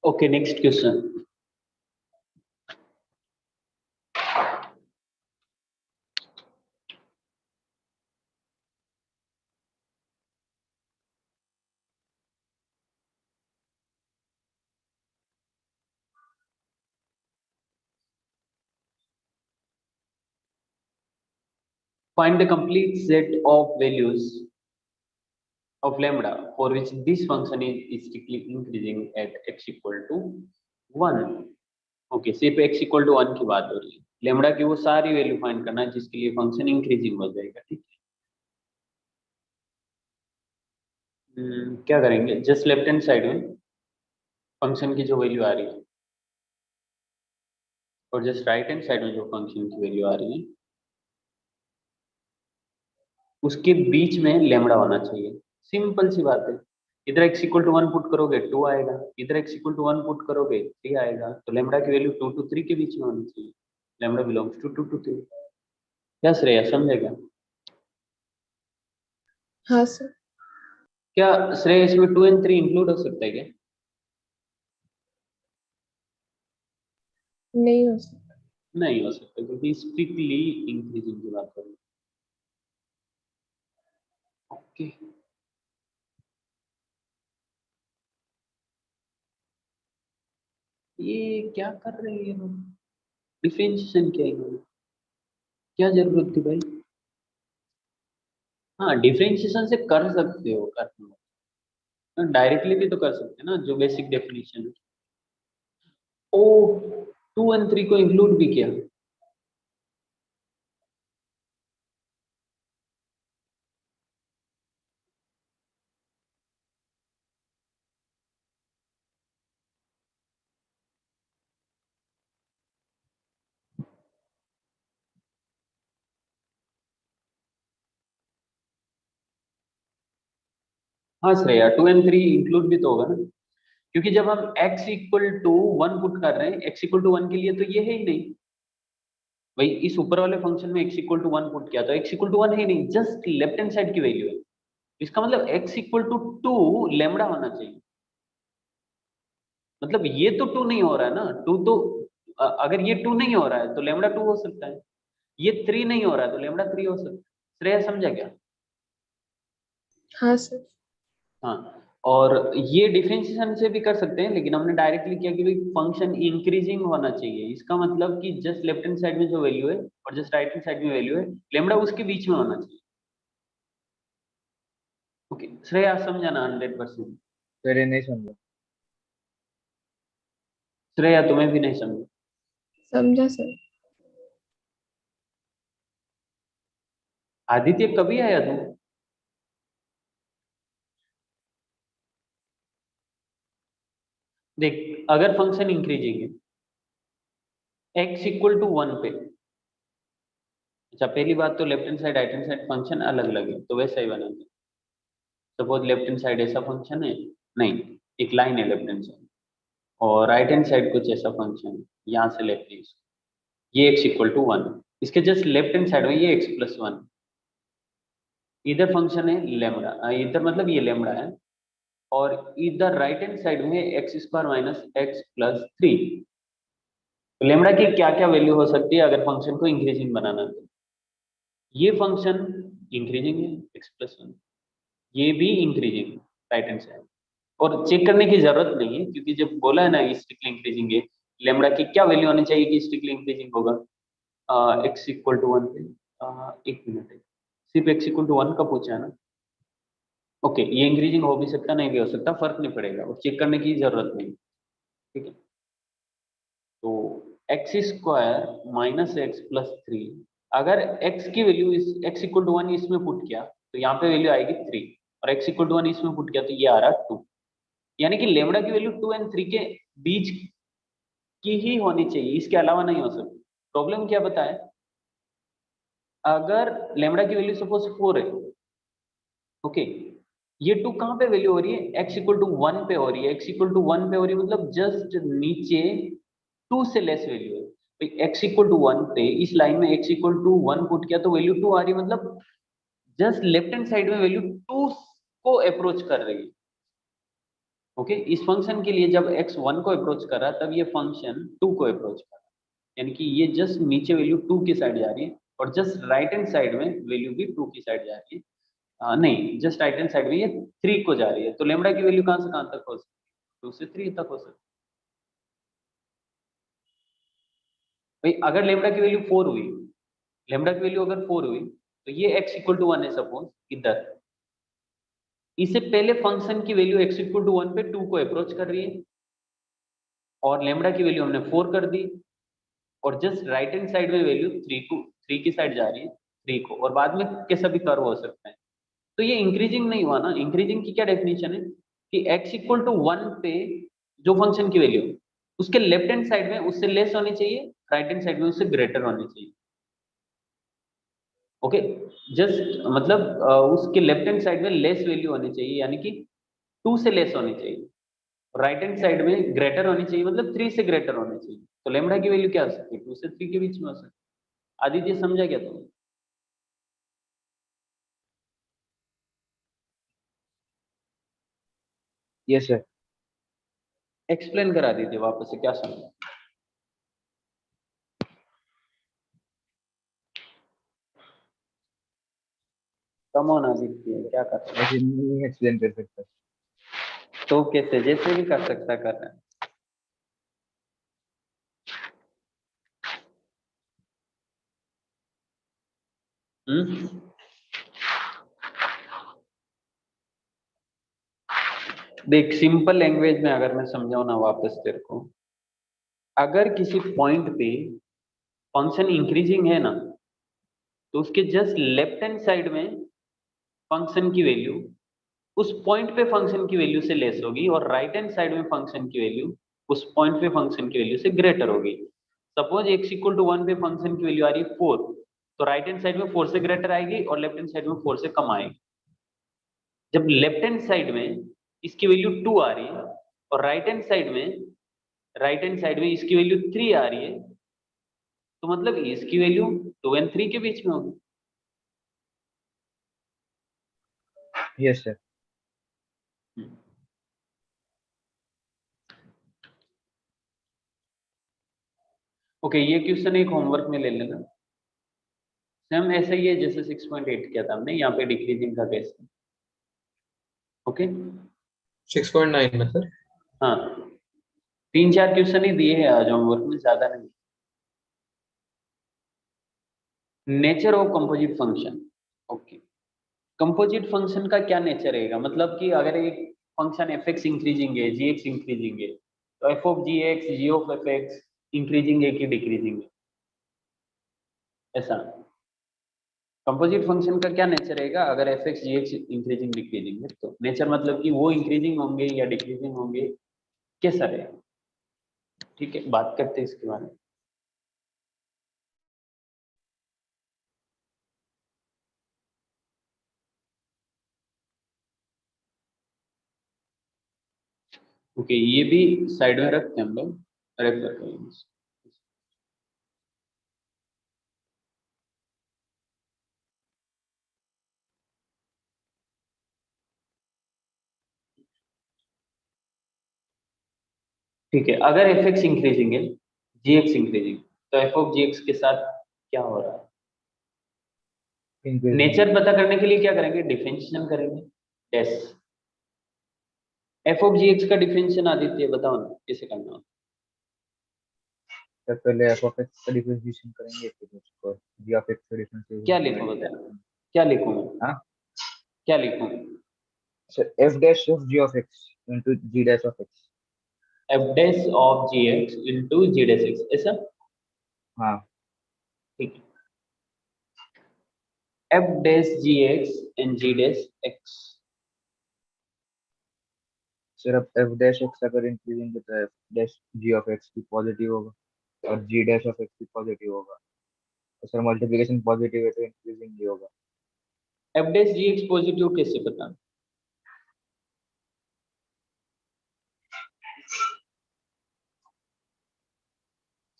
Okay, next question. Find the complete set of values of lambda for which this function is strictly increasing at x equal to 1. Okay, सिर्फ x इक्वल टू 1 की बात हो रही है। लेमड़ा की वो सारी वैल्यू फाइंड करना है जिसके लिए फंक्शन इंक्रीजिंग हो जाएगा। ठीक है, क्या करेंगे, जस्ट लेफ्ट हैंड साइड में फंक्शन की जो वैल्यू आ रही है और जस्ट राइट हैंड साइड में जो फंक्शन की वैल्यू आ रही है उसके बीच में लेमड़ा होना चाहिए। सिंपल सी बात है। इधर x इक्वल टू 1 पुट करोगे 2 आएगा, इधर x इक्वल टू 1 पुट करोगे 3 आएगा, तो लेमड़ा की वैल्यू 2 to 3 के बीच में होनी चाहिए। Lambda belongs to 2 to 3। क्या श्रेया समझेगा? हाँ सर। क्या श्रेया इसमें 2 and 3 इंक्लूड हो सकता है क्या? नहीं हो सकता। नहीं हो सकता क्योंकि स्ट्रिक्टली इंक्रीजिंग की बात करें। ओके, ये क्या कर रहे हैं लोग? डिफरेंशिएशन क्या है, क्या जरूरत थी भाई? हाँ, डिफरेंशिएशन से कर सकते हो, कर डायरेक्टली भी तो कर सकते हैं ना, जो बेसिक डेफिनेशन है। ओ, 2 and 3 को इंक्लूड भी किया। हाँ श्रेया, 2 and 3 इंक्लूड भी तो होगा ना, क्योंकि जब हम x इक्वल टू 1 पुट कर रहे हैं, x इक्वल टू 1 के लिए तो ये है ही नहीं भाई। इस ऊपर वाले फंक्शन में x इक्वल टू 1 पुट किया तो x इक्वल टू 1 है ही नहीं, जस्ट लेफ्ट हैंड साइड की वैल्यू है। इसका मतलब x इक्वल टू 2 लेमड़ा होना चाहिए। मतलब ये तो 2 नहीं हो रहा है ना, 2 तो अगर ये 2 नहीं हो रहा है तो लेमड़ा 2 हो सकता है, ये 3 नहीं हो रहा है तो लेमड़ा 3 हो सकता है। श्रेया समझा क्या? हाँ सर। हाँ, और ये डिफरेंशिएशन से भी कर सकते हैं, लेकिन हमने डायरेक्टली किया कि भाई फंक्शन इंक्रीजिंग होना चाहिए। इसका मतलब कि जस्ट लेफ्ट हैंड साइड में जो वैल्यू है और जस्ट राइट हैंड साइड में वैल्यू है, लेमड़ा उसके बीच में होना चाहिए। ओके श्रेया समझाना 100%। फिर नहीं समझा। श्रेया तुम्हें भी नहीं समझा? समझा सर। आदित्य कभी आया तू? देख, अगर फंक्शन इंक्रीजिंग है x इक्वल टू 1 पे, अच्छा पहली बात तो left hand side right hand side function अलग अलग है, तो वैसा ही बनाते हैं। सपोज लेफ्ट हैंड साइड ऐसा फंक्शन है, नहीं एक लाइन है लेफ्ट हैंड साइड, और राइट हैंड साइड कुछ ऐसा फंक्शन है, यहाँ से लेते हैं इसको, ये x इक्वल टू 1, इसके जस्ट लेफ्ट हैंड साइड में ये x प्लस 1, इधर फंक्शन है लेमड़ा, इधर मतलब ये लेमड़ा है, और इधर राइट हैंड साइड में x square minus x plus 3। तो लेमड़ा की क्या क्या वैल्यू हो सकती है अगर फंक्शन को इंक्रीजिंग बनाना है? तो ये फंक्शन इंक्रीजिंग है x प्लस 1, ये भी इंक्रीजिंग है राइट हैंड साइड, और चेक करने की जरूरत नहीं है क्योंकि जब बोला है ना स्ट्रिक्टली इंक्रीजिंग है, लेमड़ा की क्या वैल्यू होनी चाहिए कि स्ट्रिक्टली इंक्रीजिंग होगा? x इक्वल टू 1 पे, एक मिनट है, सिर्फ x इक्वल टू 1 का पूछा है ना? ओके, ये इंक्रीजिंग हो भी सकता नहीं भी हो सकता, फर्क नहीं पड़ेगा, और चेक करने की जरूरत नहीं। ठीक है, तो x square minus x plus 3, अगर x की वैल्यू इस x इक्वल टू 1 इसमें पुट किया तो यहाँ पे वैल्यू आएगी 3, और x इक्वल टू 1 इसमें पुट किया तो ये आ रहा 2, यानी कि लेमड़ा की वैल्यू 2 and 3 के बीच की ही होनी चाहिए, इसके अलावा नहीं हो सकती। प्रॉब्लम क्या बताए, अगर लेमड़ा की वैल्यू सपोज 4 है, ओके, ये 2 कहाँ पे वैल्यू हो रही है? x इक्वल टू 1 पे हो रही है, x इक्वल टू 1 पे हो रही है, मतलब जस्ट नीचे 2 से लेस वैल्यू है भाई। x इक्वल टू 1 पे इस लाइन में x इक्वल टू 1 पुट किया तो वैल्यू 2 आ रही है, मतलब जस्ट लेफ्ट हैंड साइड में वैल्यू 2 को अप्रोच कर रही है। ओके, इस फंक्शन के लिए जब x 1 को अप्रोच कर रहा है तब ये फंक्शन 2 को अप्रोच कर रहा है, यानी कि ये जस्ट नीचे वैल्यू 2 की साइड जा रही है और जस्ट राइट हैंड साइड में वैल्यू भी 2 की साइड जा रही है। नहीं, जस्ट राइट हैंड साइड में ये 3 को जा रही है, तो लेमडा की वैल्यू कहाँ से कहाँ तक हो सकती है? 2 से 3 तक हो सकती है। भाई अगर लेमडा की वैल्यू 4 हुई, लेमडा की वैल्यू अगर 4 हुई तो ये x इक्वल टू 1 है सपोज इधर, इससे पहले फंक्शन की वैल्यू x इक्वल टू 1 पे 2 को अप्रोच कर रही है और लेमडा की वैल्यू हमने 4 कर दी और जस्ट राइट हैंड साइड में वैल्यू 3 की साइड जा रही है 3 को, और बाद में कैसा भी कर्व हो सकता है। तो ये इंक्रीजिंग नहीं हुआ ना। इंक्रीजिंग की क्या डेफिनेशन है कि x इक्वल टू 1 पे जो फंक्शन की वैल्यू उसके लेफ्ट हैंड साइड में उससे लेस होनी चाहिए, राइट हैंड साइड में उससे ग्रेटर होनी चाहिए। ओके, जस्ट मतलब उसके लेफ्ट हैंड साइड में लेस वैल्यू होनी चाहिए, यानी कि 2 से लेस होनी चाहिए, राइट हैंड साइड में ग्रेटर होनी चाहिए, मतलब 3 से ग्रेटर होनी चाहिए। तो लेमडा की वैल्यू क्या हो सकती है? 2 से 3 के बीच में हो सकती है। आदित्य समझा क्या तुम? Yes sir. एक्सप्लेन करा दीजिए वापस से, क्या समझा? कम ऑन आदित्य, क्या कर रहे ऐसे नहीं एक्सप्लेन कर सकता। हैं? तो कैसे, जैसे भी कर सकता कर रहे हैं। देख, सिंपल लैंग्वेज में अगर मैं समझाऊं ना वापस तेरे को, अगर किसी पॉइंट पे फंक्शन इंक्रीजिंग है ना तो उसके जस्ट लेफ्ट हैंड साइड में फंक्शन की वैल्यू उस पॉइंट पे फंक्शन की वैल्यू से लेस होगी और राइट हैंड साइड में फंक्शन की वैल्यू उस पॉइंट पे फंक्शन की वैल्यू से ग्रेटर होगी। सपोज x इक्वल टू 1 पे फंक्शन की वैल्यू आ रही है 4, तो राइट हैंड साइड में 4 से ग्रेटर आएगी और लेफ्ट हैंड साइड में 4 से कम आएगी। जब लेफ्ट हैंड साइड में इसकी वैल्यू 2 आ रही है और राइट हैंड साइड में इसकी वैल्यू 3 आ रही है, तो मतलब इसकी वैल्यू 2 और 3 के बीच में होगी। Yes sir. ओके, ये क्वेश्चन एक होमवर्क में ले लेना। सेम ऐसा ही है जैसे 6.8 किया था हमने, यहाँ पे डिक्रीजिंग का केस है। ओके, 6.9 ना सर? हाँ, 3-4 क्वेश्चन ही दिए हैं आज होमवर्क में, ज्यादा नहीं। Nature of composite function. Okay, composite function का क्या नेचर रहेगा, मतलब कि अगर एक फंक्शन एफ एक्स इंक्रीजिंग है, जी एक्स इंक्रीजिंग है, तो f of g x, g of f x increasing है कि डिक्रीजिंग है, ऐसा। कंपोजिट फंक्शन का क्या नेचर रहेगा अगर F x g x increasing decreasing है? तो नेचर मतलब कि वो इंक्रीजिंग होंगे या डिक्रीजिंग होंगे, कैसा रहेगा? ठीक है, बात करते हैं इसके बारे में। ओके, ये भी साइड में रखते हैं हम लोग, रेफर करेंगे। ठीक है, अगर एफ एक्स इंक्रीजिंग है, जी एक्स इंक्रीजिंग, तो एफ ऑफ जी एक्स के साथ क्या हो रहा है? Increasing. नेचर पता करने के लिए क्या करेंगे? डिफरेंशिएशन करेंगे। Yes, f of g x का डिफरेंशिएशन आदित्य बताओ ना कैसे करना होता सर पहले एफ ऑफ एक्स का डिफरेंशिएशन करेंगे फिर उसको जी ऑफ एक्स का है? डिफरेंशिएशन क्या लिखूं करेंगे। बता, क्या लिखूं मैं? हाँ क्या लिखूं? Sir f dash of g of x into g dash of x. F dash of g x into g dash x, ऐसा? हाँ ठीक है, f dash g x and g dash x. Sir अब एफ डैश एक्स अगर increasing है तो f dash g of x भी positive होगा और जी डैश ऑफ एक्स भी पॉजिटिव होगा। तो सर मल्टीप्लिकेशन पॉजिटिव है तो इंक्रीजिंग ही होगा। F dash g x positive कैसे पता?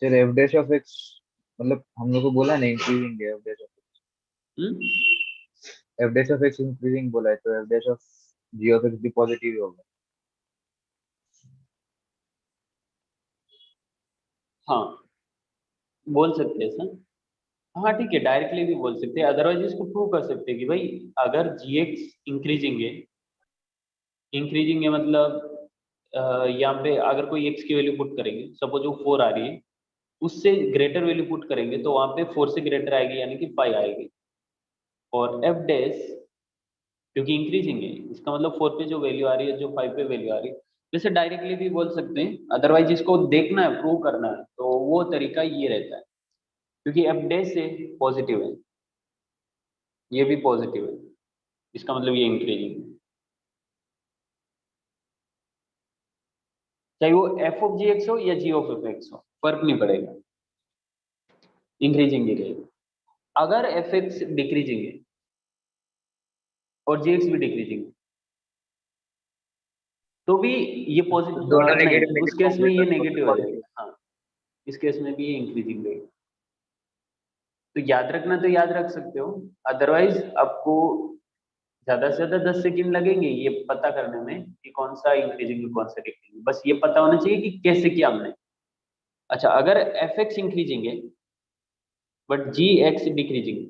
Sir f dash of x मतलब हम लोग को बोला नहीं इंक्रीजिंग है f dash of f dash of x increasing बोला है तो f dash of g of x भी पॉजिटिव ही होगा। हाँ बोल सकते हैं सर। हाँ ठीक है, डायरेक्टली भी बोल सकते हैं, अदरवाइज इसको प्रूव कर सकते हैं कि भाई अगर gx इंक्रीजिंग है मतलब यहाँ पे अगर कोई x की वैल्यू पुट करेंगे, सपोज वो 4 आ रही है, उससे ग्रेटर वैल्यू पुट करेंगे तो वहां पे 4 से ग्रेटर आएगी यानी कि 5 आएगी। और एफ डैश क्योंकि इंक्रीजिंग है, इसका मतलब 4 पे जो वैल्यू आ रही है, जो 5 पे वैल्यू आ रही है, वैसे डायरेक्टली भी बोल सकते हैं, अदरवाइज इसको देखना है, प्रूव करना है, तो वो तरीका ये रहता है, क्योंकि एफ डैश से पॉजिटिव है, ये भी पॉजिटिव है, इसका मतलब ये इंक्रीजिंग है, चाहे वो एफ ऑफ जी एक्स हो या जी ऑफ एफ एक्स हो, फर्क नहीं पड़ेगा, इंक्रीजिंग ही रहेगा। अगर एफ एक्स डिक्रीजिंग है और जी एक्स भी डिक्रीजिंग है, तो भी ये दोनों पॉजिटिव नेगेटिव नहीं, उस नेगेटिव केस होंगे में ये तो नेगेटिव हो पॉजिटिव। जाएगा। हाँ, इस केस में भी ये इंक्रीजिंग रहेगा। तो याद रखना तो याद रख सकते हो, अदरवाइज आपको ज्यादा से ज्यादा 10 सेकंड लगेंगे ये पता करने में कि कौन सा इंक्रीजिंग है कौन सा डिक्रीजिंग, बस ये पता होना चाहिए कि कैसे किया हमने। अच्छा, अगर एफ एक्स इंक्रीजिंग है बट जी एक्स डिक्रीजिंग है,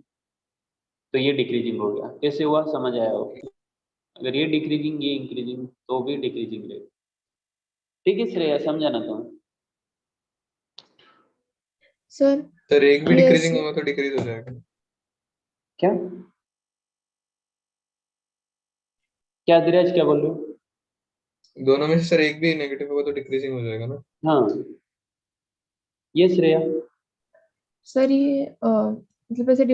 तो ये डिक्रीजिंग हो गया, कैसे हुआ समझ आया होगा। अगर ये डिक्रीजिंग ये इंक्रीजिंग तो भी डिक्रीजिंग रहेगा। ठीक है श्रेया, समझा ना तुम? सर सर एक भी ये डिक्रीजिंग ऐसे होगा तो डिक्रीज हो जाएगा। क्या क्या धीरज क्या बोल रहे हो? दोनों में से सर एक भी नेगेटिव होगा तो डिक्रीजिंग हो जाएगा ना। हाँ, ये श्रेया। सर ये मतलब ऐसे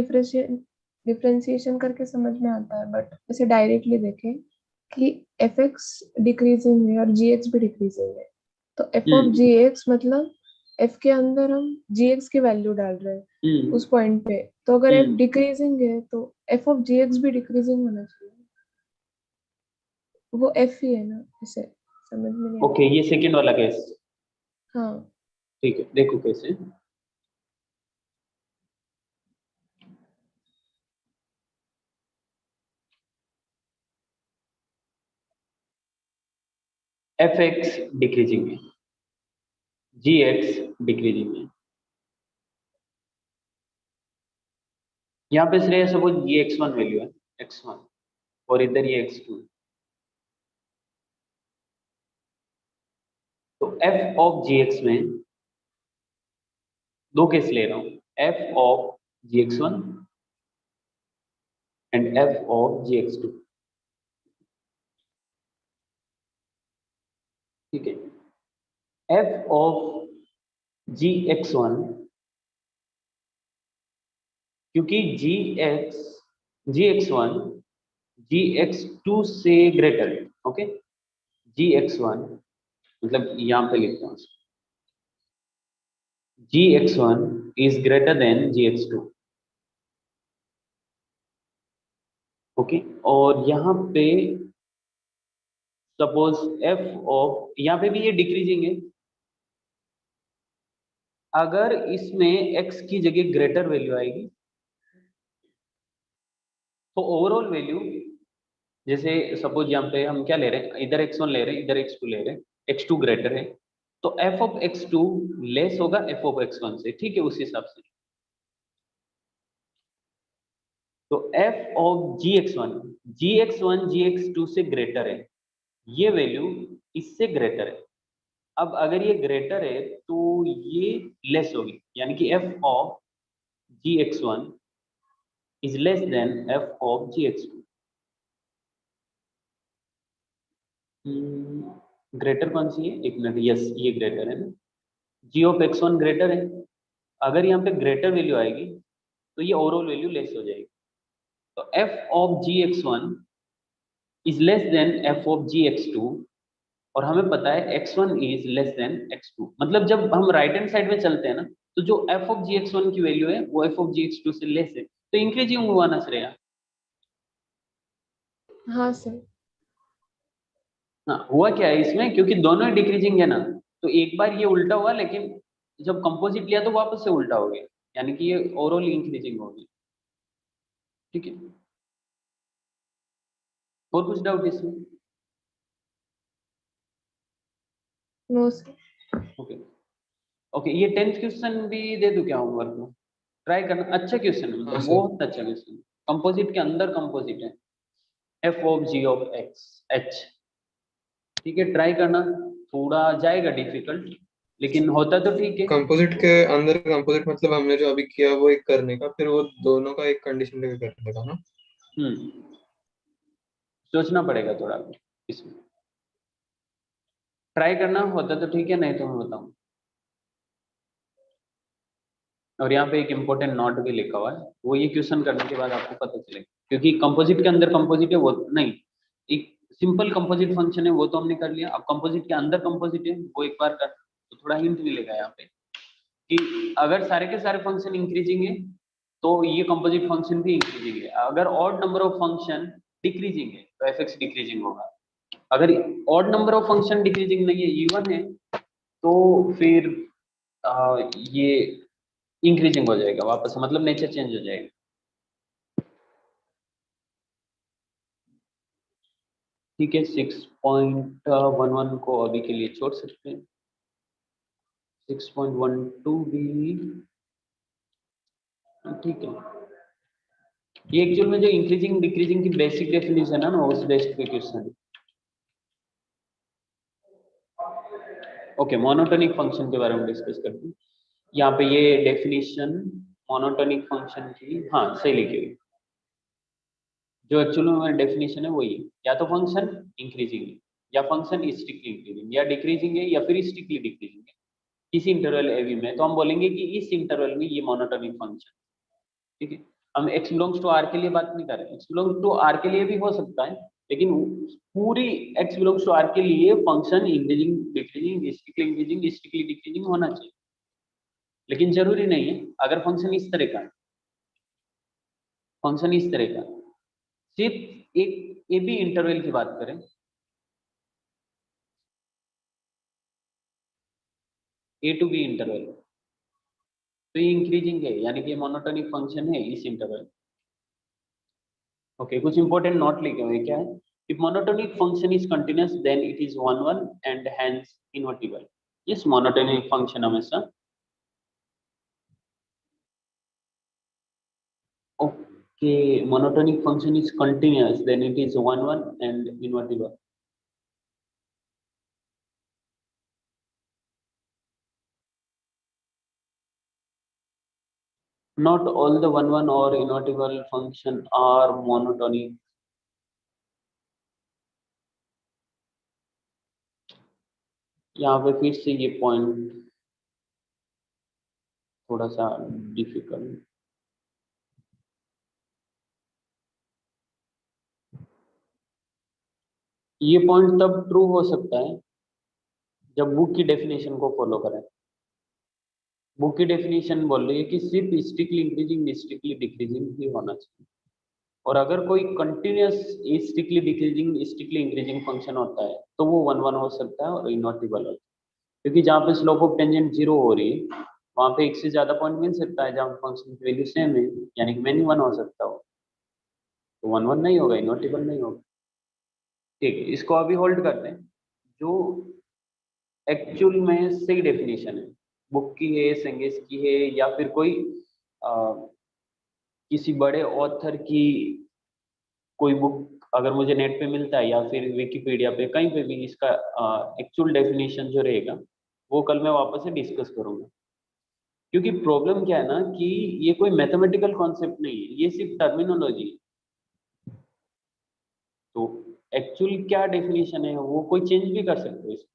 डिफरेंशिएशन करके समझ में आता है, बट ऐसे डायरेक्टली देखें कि एफ एक्स डिक्रीजिंग है और जी एक्स भी डिक्रीजिंग है, तो एफ ऑफ जी एक्स मतलब एफ के अंदर हम जी एक्स की वैल्यू डाल रहे हैं हम्म उस पॉइंट पे, तो अगर एफ हम्म डिक्रीजिंग है तो एफ ऑफ जी एक्स भी डिक्रीजिंग होना चाहिए, वो एफ ही है ना, इसे समझ में नहीं ओके, आता। ये सेकंड वाला केस। हाँ ठीक है, देखो कैसे। एफ एक्स डिक्रीजिंग है, जी एक्स डिक्रीजिंग है। यहाँ पे श्रेय सपोज ये x1 वैल्यू है, x1, और इधर ये x2, तो f ऑफ gx में दो केस ले रहा हूँ, f of gx1 and f of gx2। ठीक है, f ऑफ gx1, क्योंकि gx1 gx2 से ग्रेटर है, ओके, gx1 मतलब यहाँ पे लिखता हूँ, gx1 is greater than gx2, okay. और यहाँ पे सपोज एफ ऑफ, यहाँ पे भी ये डिक्रीजिंग है, अगर इसमें x की जगह ग्रेटर वैल्यू आएगी तो ओवरऑल वैल्यू, जैसे सपोज यहाँ पे हम क्या ले रहे हैं, इधर x1 ले रहे हैं इधर x2 ले रहे हैं, x2 ग्रेटर है, तो f ऑफ x2 लेस होगा f ऑफ x1 से, ठीक है, उस हिसाब से। तो f ऑफ gx1 gx2 से ग्रेटर है, ये वैल्यू इससे ग्रेटर है। अब अगर ये ग्रेटर है तो ये लेस होगी, यानी कि f of gx1 is less than f of gx2। Greater कौन सी है, एक मिनट, यस ये ग्रेटर है ना, g ऑफ x1 ग्रेटर है, अगर यहाँ पे ग्रेटर वैल्यू आएगी तो ये ओवरऑल वैल्यू लेस हो जाएगी, तो f of gx1 is less then f of gx2, और हमें पता है x1 is less then x2, मतलब जब हम राइट हैंड साइड में चलते हैं ना, तो जो f ऑफ gx1 की वैल्यू है वो f ऑफ gx2 से लेस है, तो इंक्रीजिंग हुआ ना श्रेया? हाँ सर। हाँ, हुआ क्या है इसमें, क्योंकि दोनों ही डिक्रीजिंग है ना, तो एक बार ये उल्टा हुआ, लेकिन जब कंपोजिट लिया तो वापस से उल्टा हो गया, यानी कि ये ओवरऑल इंक्रीजिंग होगी। ठीक है, और कुछ डाउट इसमें? No sir. ओके, ओके, ये 10th क्वेश्चन भी दे दूं क्या होमवर्क में? ट्राई करना, अच्छा क्वेश्चन है, हाँ मतलब सर। बहुत अच्छा क्वेश्चन। कंपोजिट के अंदर कंपोजिट है, f of g of x h. ठीक है, ट्राई करना, थोड़ा जाएगा डिफिकल्ट, लेकिन होता तो ठीक है। कंपोजिट के अंदर कंपोजिट मतलब हमने जो अभी किया वो एक करने का, फिर वो दोनों का एक कंडीशन लेके करने का ना। सोचना पड़ेगा थोड़ा इसमें, ट्राई करना, होता तो ठीक है, नहीं तो मैं बताऊं। और यहाँ पे एक इम्पोर्टेंट नोट भी लिखा हुआ है, वो ये क्वेश्चन करने के बाद आपको पता चलेगा, क्योंकि कंपोजिट के अंदर कंपोजिट है वो नहीं, एक सिंपल कंपोजिट फंक्शन है वो तो हमने कर लिया, अब कंपोजिट के अंदर कंपोजिट है वो एक बार कर, तो थोड़ा हिंट मिलेगा यहाँ पे कि अगर सारे के सारे फंक्शन इंक्रीजिंग है तो ये कंपोजिट फंक्शन भी इंक्रीजिंग है, अगर odd number of function decreasing है तो एफ डिक्रीजिंग होगा, अगर odd number of function decreasing नहीं है, इवन है, तो फिर ये इंक्रीजिंग हो जाएगा वापस, मतलब नेचर चेंज हो जाएगा। ठीक है, 6.11 को अभी के लिए छोड़ सकते हैं, 6.12 भी ठीक है। ये एक्चुअल में जो इंक्रीजिंग डिक्रीजिंग की बेसिक डेफिनेशन है ना, उस बेस्ड पे क्वेश्चन है। ओके, मोनोटोनिक फंक्शन के बारे में डिस्कस करते हैं। यहाँ पे ये डेफिनेशन मोनोटोनिक फंक्शन की, हाँ सही लिखी हुई, जो एक्चुअल में डेफिनेशन है वही है, या तो फंक्शन इंक्रीजिंग है, या फंक्शन स्ट्रिक्टली इंक्रीजिंग, या डिक्रीजिंग है, या फिर स्ट्रिक्टली डिक्रीजिंग है किसी इंटरवल ए बी में, तो हम बोलेंगे कि इस इंटरवल में ये मोनोटोनिक फंक्शन। ठीक है, हम x बिलोंग्स टू r के लिए बात नहीं कर रहे, x बिलोंग्स टू r के लिए भी हो सकता है, लेकिन पूरी x बिलोंग्स टू r के लिए function increasing decreasing strictly increasing strictly decreasing होना चाहिए, लेकिन जरूरी नहीं है। अगर फंक्शन इस तरह का है, फंक्शन इस तरह का, सिर्फ एक ए बी इंटरवल की बात करें, ए टू बी इंटरवल, तो ये इंक्रीजिंग है, यानी कि मोनोटोनिक फंक्शन है इस इंटरवल। ओके, कुछ इंपॉर्टेंट नोट लिखे हुए क्या है, if monotonic function is continuous then it is 1 1 and hence invertible। yes, monotonic function हमेशा okay, monotonic function is continuous then it is 1 1 and invertible। not all the 1 1 or invertible function are monotonic। यहाँ पे फिर से ये point थोड़ा सा difficult, ये point तब ट्रू हो सकता है जब बुक की डेफिनेशन को फॉलो करें। बुक की डेफिनेशन बोल रही है कि सिर्फ स्ट्रिक्टली इंक्रीजिंग स्ट्रिक्टली डिक्रीजिंग ही होना चाहिए, और अगर कोई continuous strictly decreasing strictly increasing function होता है तो वो 1 1 हो सकता है और इनवर्टिबल होता है, क्योंकि जहाँ पे स्लोप ऑफ टेंजेंट 0 हो रही है वहाँ पे एक से ज्यादा पॉइंट मिल सकता है जहाँ फंक्शन की वैल्यू सेम है, यानी कि मैनी 1 हो सकता हो, तो 1 1 नहीं होगा, इनवर्टिबल नहीं होगा। ठीक है, इसको अभी होल्ड करते हैं, जो एक्चुअल में सही डेफिनेशन है, बुक की है, सेंगेस की है, या फिर कोई किसी बड़े ऑथर की कोई बुक अगर मुझे नेट पे मिलता है या फिर विकिपीडिया पे कहीं पे भी, इसका एक्चुअल डेफिनेशन जो रहेगा वो कल मैं वापस से डिस्कस करूंगा, क्योंकि प्रॉब्लम क्या है ना कि ये कोई मैथमेटिकल कॉन्सेप्ट नहीं है, ये सिर्फ टर्मिनोलॉजी है, तो एक्चुअल क्या डेफिनेशन है वो कोई चेंज भी कर सकते हो इसको,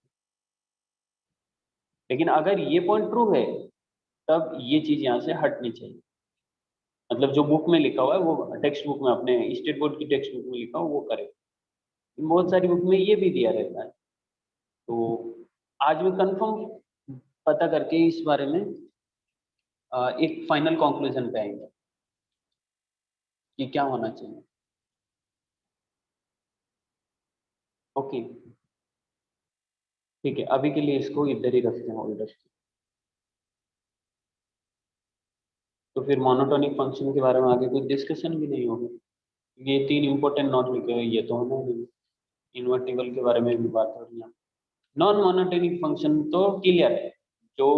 लेकिन अगर ये पॉइंट ट्रू है तब ये चीज यहाँ से हटनी चाहिए, मतलब जो बुक में लिखा हुआ है वो टेक्स्ट बुक में, अपने स्टेट बोर्ड की टेक्स्ट बुक में लिखा हो वो करे, बहुत सारी बुक में ये भी दिया रहता है। तो आज मैं कंफर्म पता करके इस बारे में एक फाइनल कंक्लूजन पे आएंगे कि क्या होना चाहिए। ओके, ठीक है, अभी के लिए इसको इधर ही रखते हैं होल्डर। तो फिर मोनोटोनिक फंक्शन के बारे में आगे कुछ डिस्कशन भी नहीं होगी, ये 3 इंपॉर्टेंट नोट लिखे हुए ये तो होना नहीं, इन्वर्टिबल के बारे में भी बात हो रही है। नॉन मोनोटोनिक फंक्शन तो क्लियर है, जो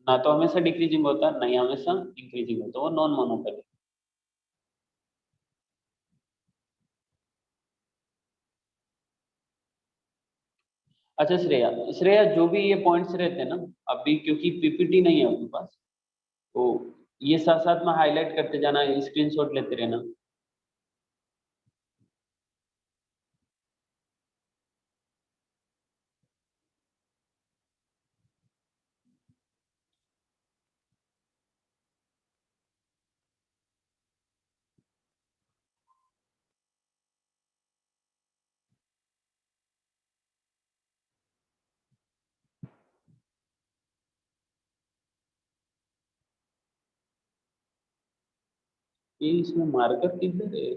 ना तो हमेशा डिक्रीजिंग होता है, ना ही हमेशा इंक्रीजिंग होता है, वो नॉन मोनोटोनिक। अच्छा श्रेया, श्रेया जो भी ये पॉइंट्स रहते हैं ना, अभी क्योंकि पीपीटी नहीं है अपने पास, तो ये साथ साथ में हाईलाइट करते जाना, स्क्रीनशॉट लेते रहना। ये इसमें मार्कर किधर है?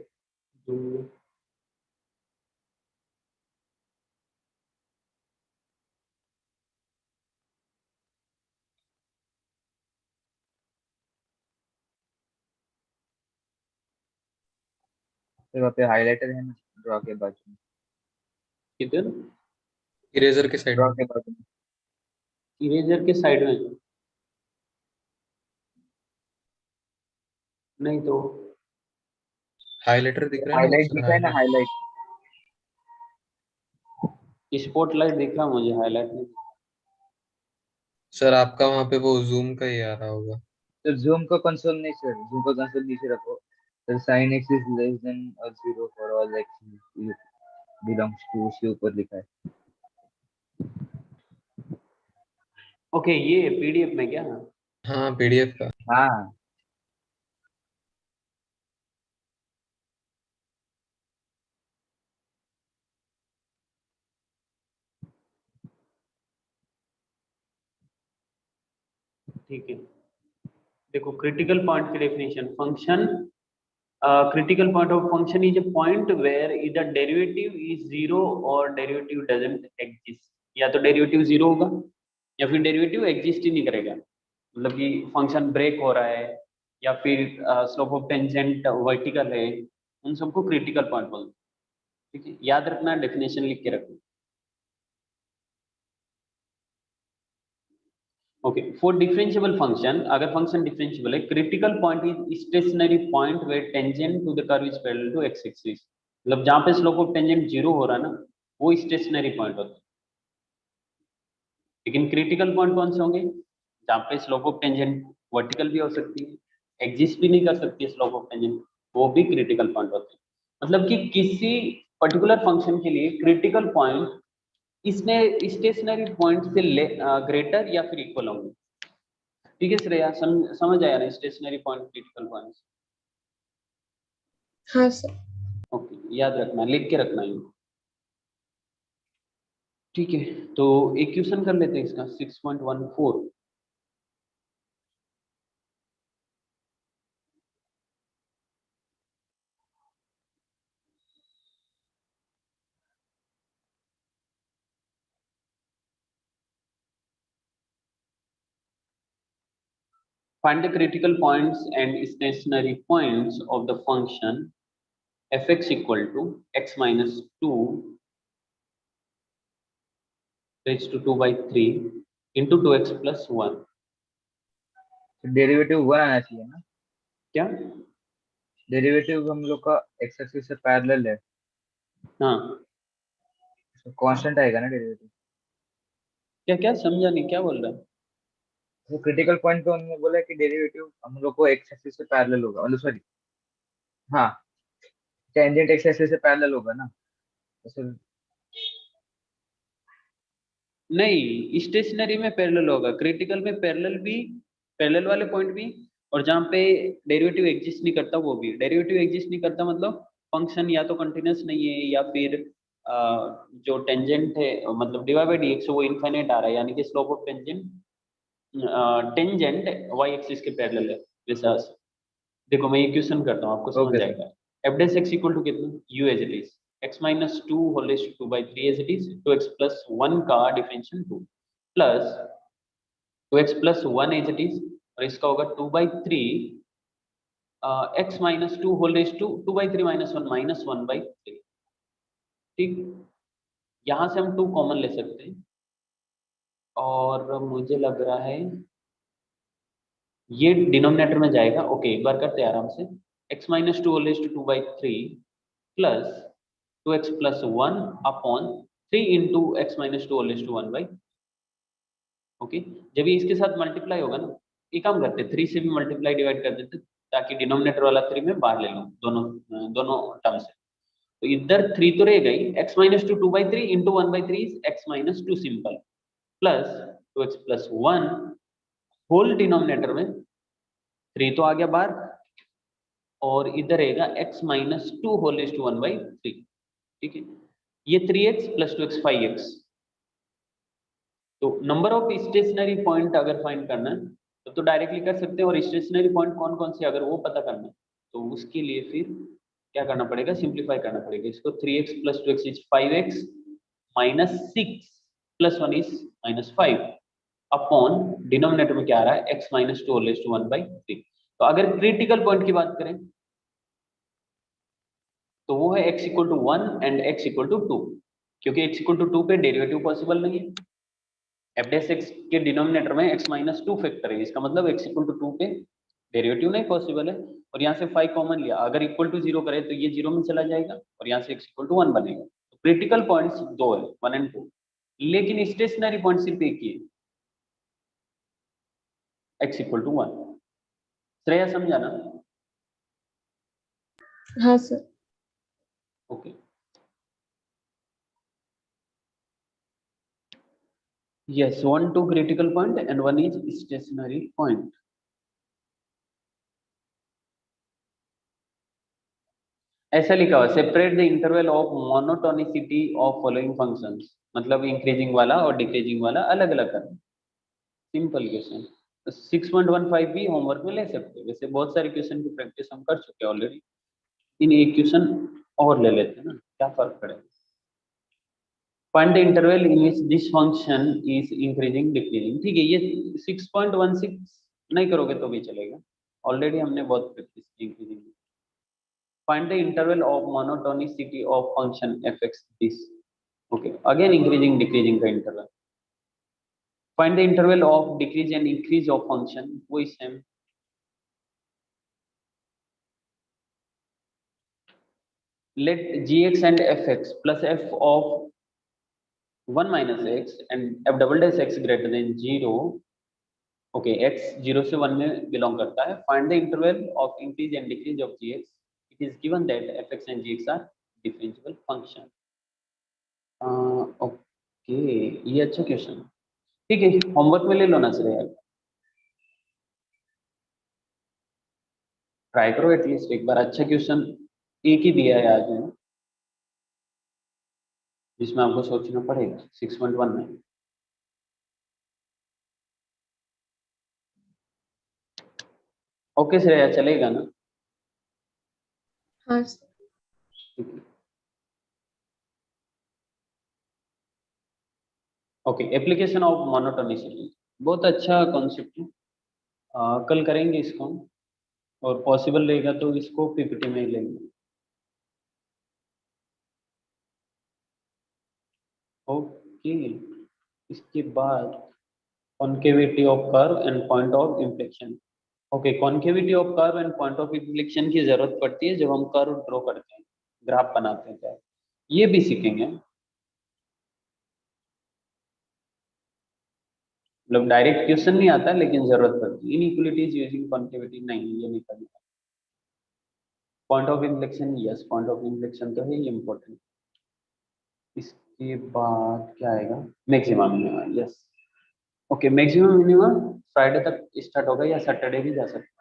जो फिर वहाँ पे हाइलाइटर है ना, ड्रॉ के बाजू में। किधर? इरेजर के साइड ड्रॉ में। के बाजू में। इरेजर के साइड में? नहीं तो हाइलाइटर दिख रहा है ना हाईलाइट सर, दिखा है ना, हाईलाइट। स्पॉटलाइट दिख रहा मुझे, हाईलाइट नहीं। सर आपका वहाँ पे वो जूम का ही आ रहा होगा। तो जूम को कंसोल नहीं सर, जूम को कंसोल नीचे रखो। तो sine x is less than और 0 for all x belongs to, उसके ऊपर लिखा है। ओके, ये पीडीएफ में क्या? हाँ पीडीएफ का। हाँ ठीक है, देखो क्रिटिकल पॉइंट की definition, function critical point of function is a point where either derivative is zero or derivative doesn't exist। या तो डेरिवेटिव जीरो होगा या फिर डेरिवेटिव एग्जिस्ट ही नहीं करेगा, मतलब कि फंक्शन ब्रेक हो रहा है या फिर स्लोप ऑफ टेंजेंट वर्टिकल है, उन सबको क्रिटिकल पॉइंट बोलते हैं। ठीक है, याद रखना, डेफिनेशन लिख के रखना। ओके, फॉर डिफरेंशिएबल फंक्शन, अगर फंक्शन डिफरेंशिएबल है, critical point is stationary point where tangent to the curve is parallel to x axis. मतलब जहां पे स्लोप ऑफ टेंजेंट जीरो हो रहा है ना, वो स्टेशनरी पॉइंट होता है। लेकिन क्रिटिकल पॉइंट कौन से होंगे? जहां पे स्लोप ऑफ टेंजेंट वर्टिकल भी हो सकती है, एग्जिस्ट भी नहीं कर सकती है स्लोप ऑफ टेंजेंट, वो भी क्रिटिकल पॉइंट होते हैं। मतलब कि किसी पर्टिकुलर फंक्शन के लिए क्रिटिकल पॉइंट इसने स्टेशनरी पॉइंट से ग्रेटर या फिर इक्वल होंगे। ठीक है श्रेया, समझ आया ना स्टेशनरी पॉइंट क्रिटिकल पॉइंट? हाँ सर। ओके, याद रखना, लिख के रखना ये। ठीक है, तो एक क्वेश्चन कर लेते हैं इसका 6.14। Find the critical points and stationary points of the function fx equal to x minus 2 raised to 2 by 3 into 2x plus 1। Derivative 1 आना चाहिए ना। क्या? डेरिवेटिव हम लोग का एक्स एक्सिस से पैरेलल है, हाँ, तो कांस्टेंट आएगा ना डेरिवेटिव। क्या क्या समझा नहीं, क्या बोल रहा है? तो क्रिटिकल पॉइंट पे उन्होंने बोला कि डेरिवेटिव हम लोग को एक्स एक्सिस से पैरेलल होगा, मतलब सॉरी, हाँ, टेंजेंट एक्स एक्सिस से पैरेलल होगा ना, तो फिर नहीं, स्टेशनरी में पैरेलल होगा, क्रिटिकल में पैरेलल भी, पैरेलल वाले पॉइंट भी, और जहाँ पे डेरिवेटिव एग्जिस्ट नहीं करता वो भी। डेरिवेटिव एग्जिस्ट नहीं करता मतलब फंक्शन या तो कंटिन्यूस नहीं है या फिर जो टेंजेंट है, मतलब डिवाइड बाई dx वो इनफाइनाइट आ रहा है, यानी कि slope of tangent tangent y axis के पैरेलल है वैसा। देखो मैं ये क्वेश्चन करता हूँ, आपको समझ ओके सर। जाएगा। F dash x equal to कितना? U as it is, x minus two whole raise to 2/3 as it is, two x plus one का differential 2 plus 2x plus 1 as it is, और इसका होगा 2/3 x minus two whole raise to 2/3 minus 1 minus 1/3। ठीक, यहाँ से हम 2 common ले सकते हैं और मुझे लग रहा है ये डिनोमिनेटर में जाएगा। ओके, एक बार करते हैं आराम से। x minus two whole two by three plus 2x plus 1 upon 3 into x minus two whole two 1 by. Okay, जब ये इसके साथ मल्टीप्लाई होगा ना, ये काम करते 3 से भी मल्टीप्लाई डिवाइड कर देते ताकि डिनोमिनेटर वाला 3 में बाहर ले लूँ दोनों टर्म से। तो इधर 3 तो रह गई, x minus two 2 by 3 into 1 by 3 is x minus 2 simple plus 2x plus 1 whole denominator में 3 तो आ गया बाहर, और इधर रहेगा x minus 2 whole two 1 by 3। ठीक है, ये 3x प्लस 2x 5x। तो नंबर ऑफ स्टेशनरी पॉइंट अगर फाइंड करना है तो डायरेक्टली कर सकते हैं, और स्टेशनरी पॉइंट कौन कौन से अगर वो पता करना है तो उसके लिए फिर क्या करना पड़ेगा, सिंप्लीफाई करना पड़ेगा इसको। 3x plus 2x is 5x minus 6 plus 1 is minus 5 upon denominator में क्या आ रहा है, x minus 2 whole two 1 by 3। तो अगर क्रिटिकल पॉइंट की बात करें तो वो है x equal to 1 and x equal to 2, क्योंकि x इक्वल टू 2 पे डेरिवेटिव पॉसिबल नहीं है। एफ डैश एक्स के डिनोमिनेटर में x माइनस 2 फैक्टर है, इसका मतलब x इक्वल टू 2 पे डेरिवेटिव नहीं पॉसिबल है। और यहाँ से 5 कॉमन लिया, अगर इक्वल टू 0 करे तो ये 0 में चला जाएगा और यहाँ से x इक्वल टू 1 बनेगा। तो क्रिटिकल पॉइंट्स दो है, 1 एंड 2, लेकिन स्टेशनरी पॉइंट सिर्फ एक ही है, x इक्वल टू 1। श्रेया समझा ना? हाँ sir. Okay, yes, 1 2 critical point and 1 is stationary point. ऐसा लिखा हुआ, separate the interval of monotonicity of following functions, मतलब इंक्रीजिंग वाला और डिक्रीजिंग वाला अलग अलग करना। सिंपल क्वेश्चन, 6.15 भी होमवर्क में ले सकते हैं। वैसे बहुत सारे क्वेश्चन की प्रैक्टिस हम कर चुके हैं ऑलरेडी, इन एक क्वेश्चन और ले लेते हैं ना, क्या फर्क पड़ेगा। Find the interval in which this function is increasing decreasing. ठीक है, ये 6.16 नहीं करोगे तो भी चलेगा, ऑलरेडी हमने बहुत प्रैक्टिस की increasing. Find the interval of monotonicity of function fx this. Okay, again increasing decreasing का interval. Find the interval of decrease and increase of function, वही same. let gx and fx plus f of 1 minus x and f double dash x greater than 0, okay, x 0 से 1 में belong करता है। find the interval of increase and decrease of gx, it is given that fx and gx are differentiable function। Okay, ये अच्छा question, ठीक है, homework में ले लो ना सर यार, ट्राई करो एटलीस्ट एक बार। अच्छा क्वेश्चन एक ही दिया है आज में, जिसमें आपको सोचना पड़ेगा 6.1 में। ओके श्रेया, चलेगा ना? हाँ सर। ठीक है, ओके, एप्लीकेशन ऑफ मोनोटोनिसिटी बहुत अच्छा कॉन्सेप्ट है, कल करेंगे इसको, और पॉसिबल रहेगा तो इसको पीपीटी में ही लेंगे। ओके, इसके बाद concavity of curve and point of inflection. Okay, concavity of curve and point of inflection की जरूरत पड़ती है जब हम कर्व ड्रॉ करते हैं, ग्राफ बनाते हैं, तो ये भी सीखेंगे। मतलब डायरेक्ट क्वेश्चन नहीं आता लेकिन जरूरत पड़ती है। इनइक्वालिटीज यूजिंग कॉन्केविटी नहीं, ये नहीं करना। Point of inflection, yes, point of inflection तो है, ये इंपॉर्टेंट। इसके बाद क्या आएगा, maximum minima, yes. Okay, maximum minima Friday तक स्टार्ट होगा या सैटरडे भी जा सकता है।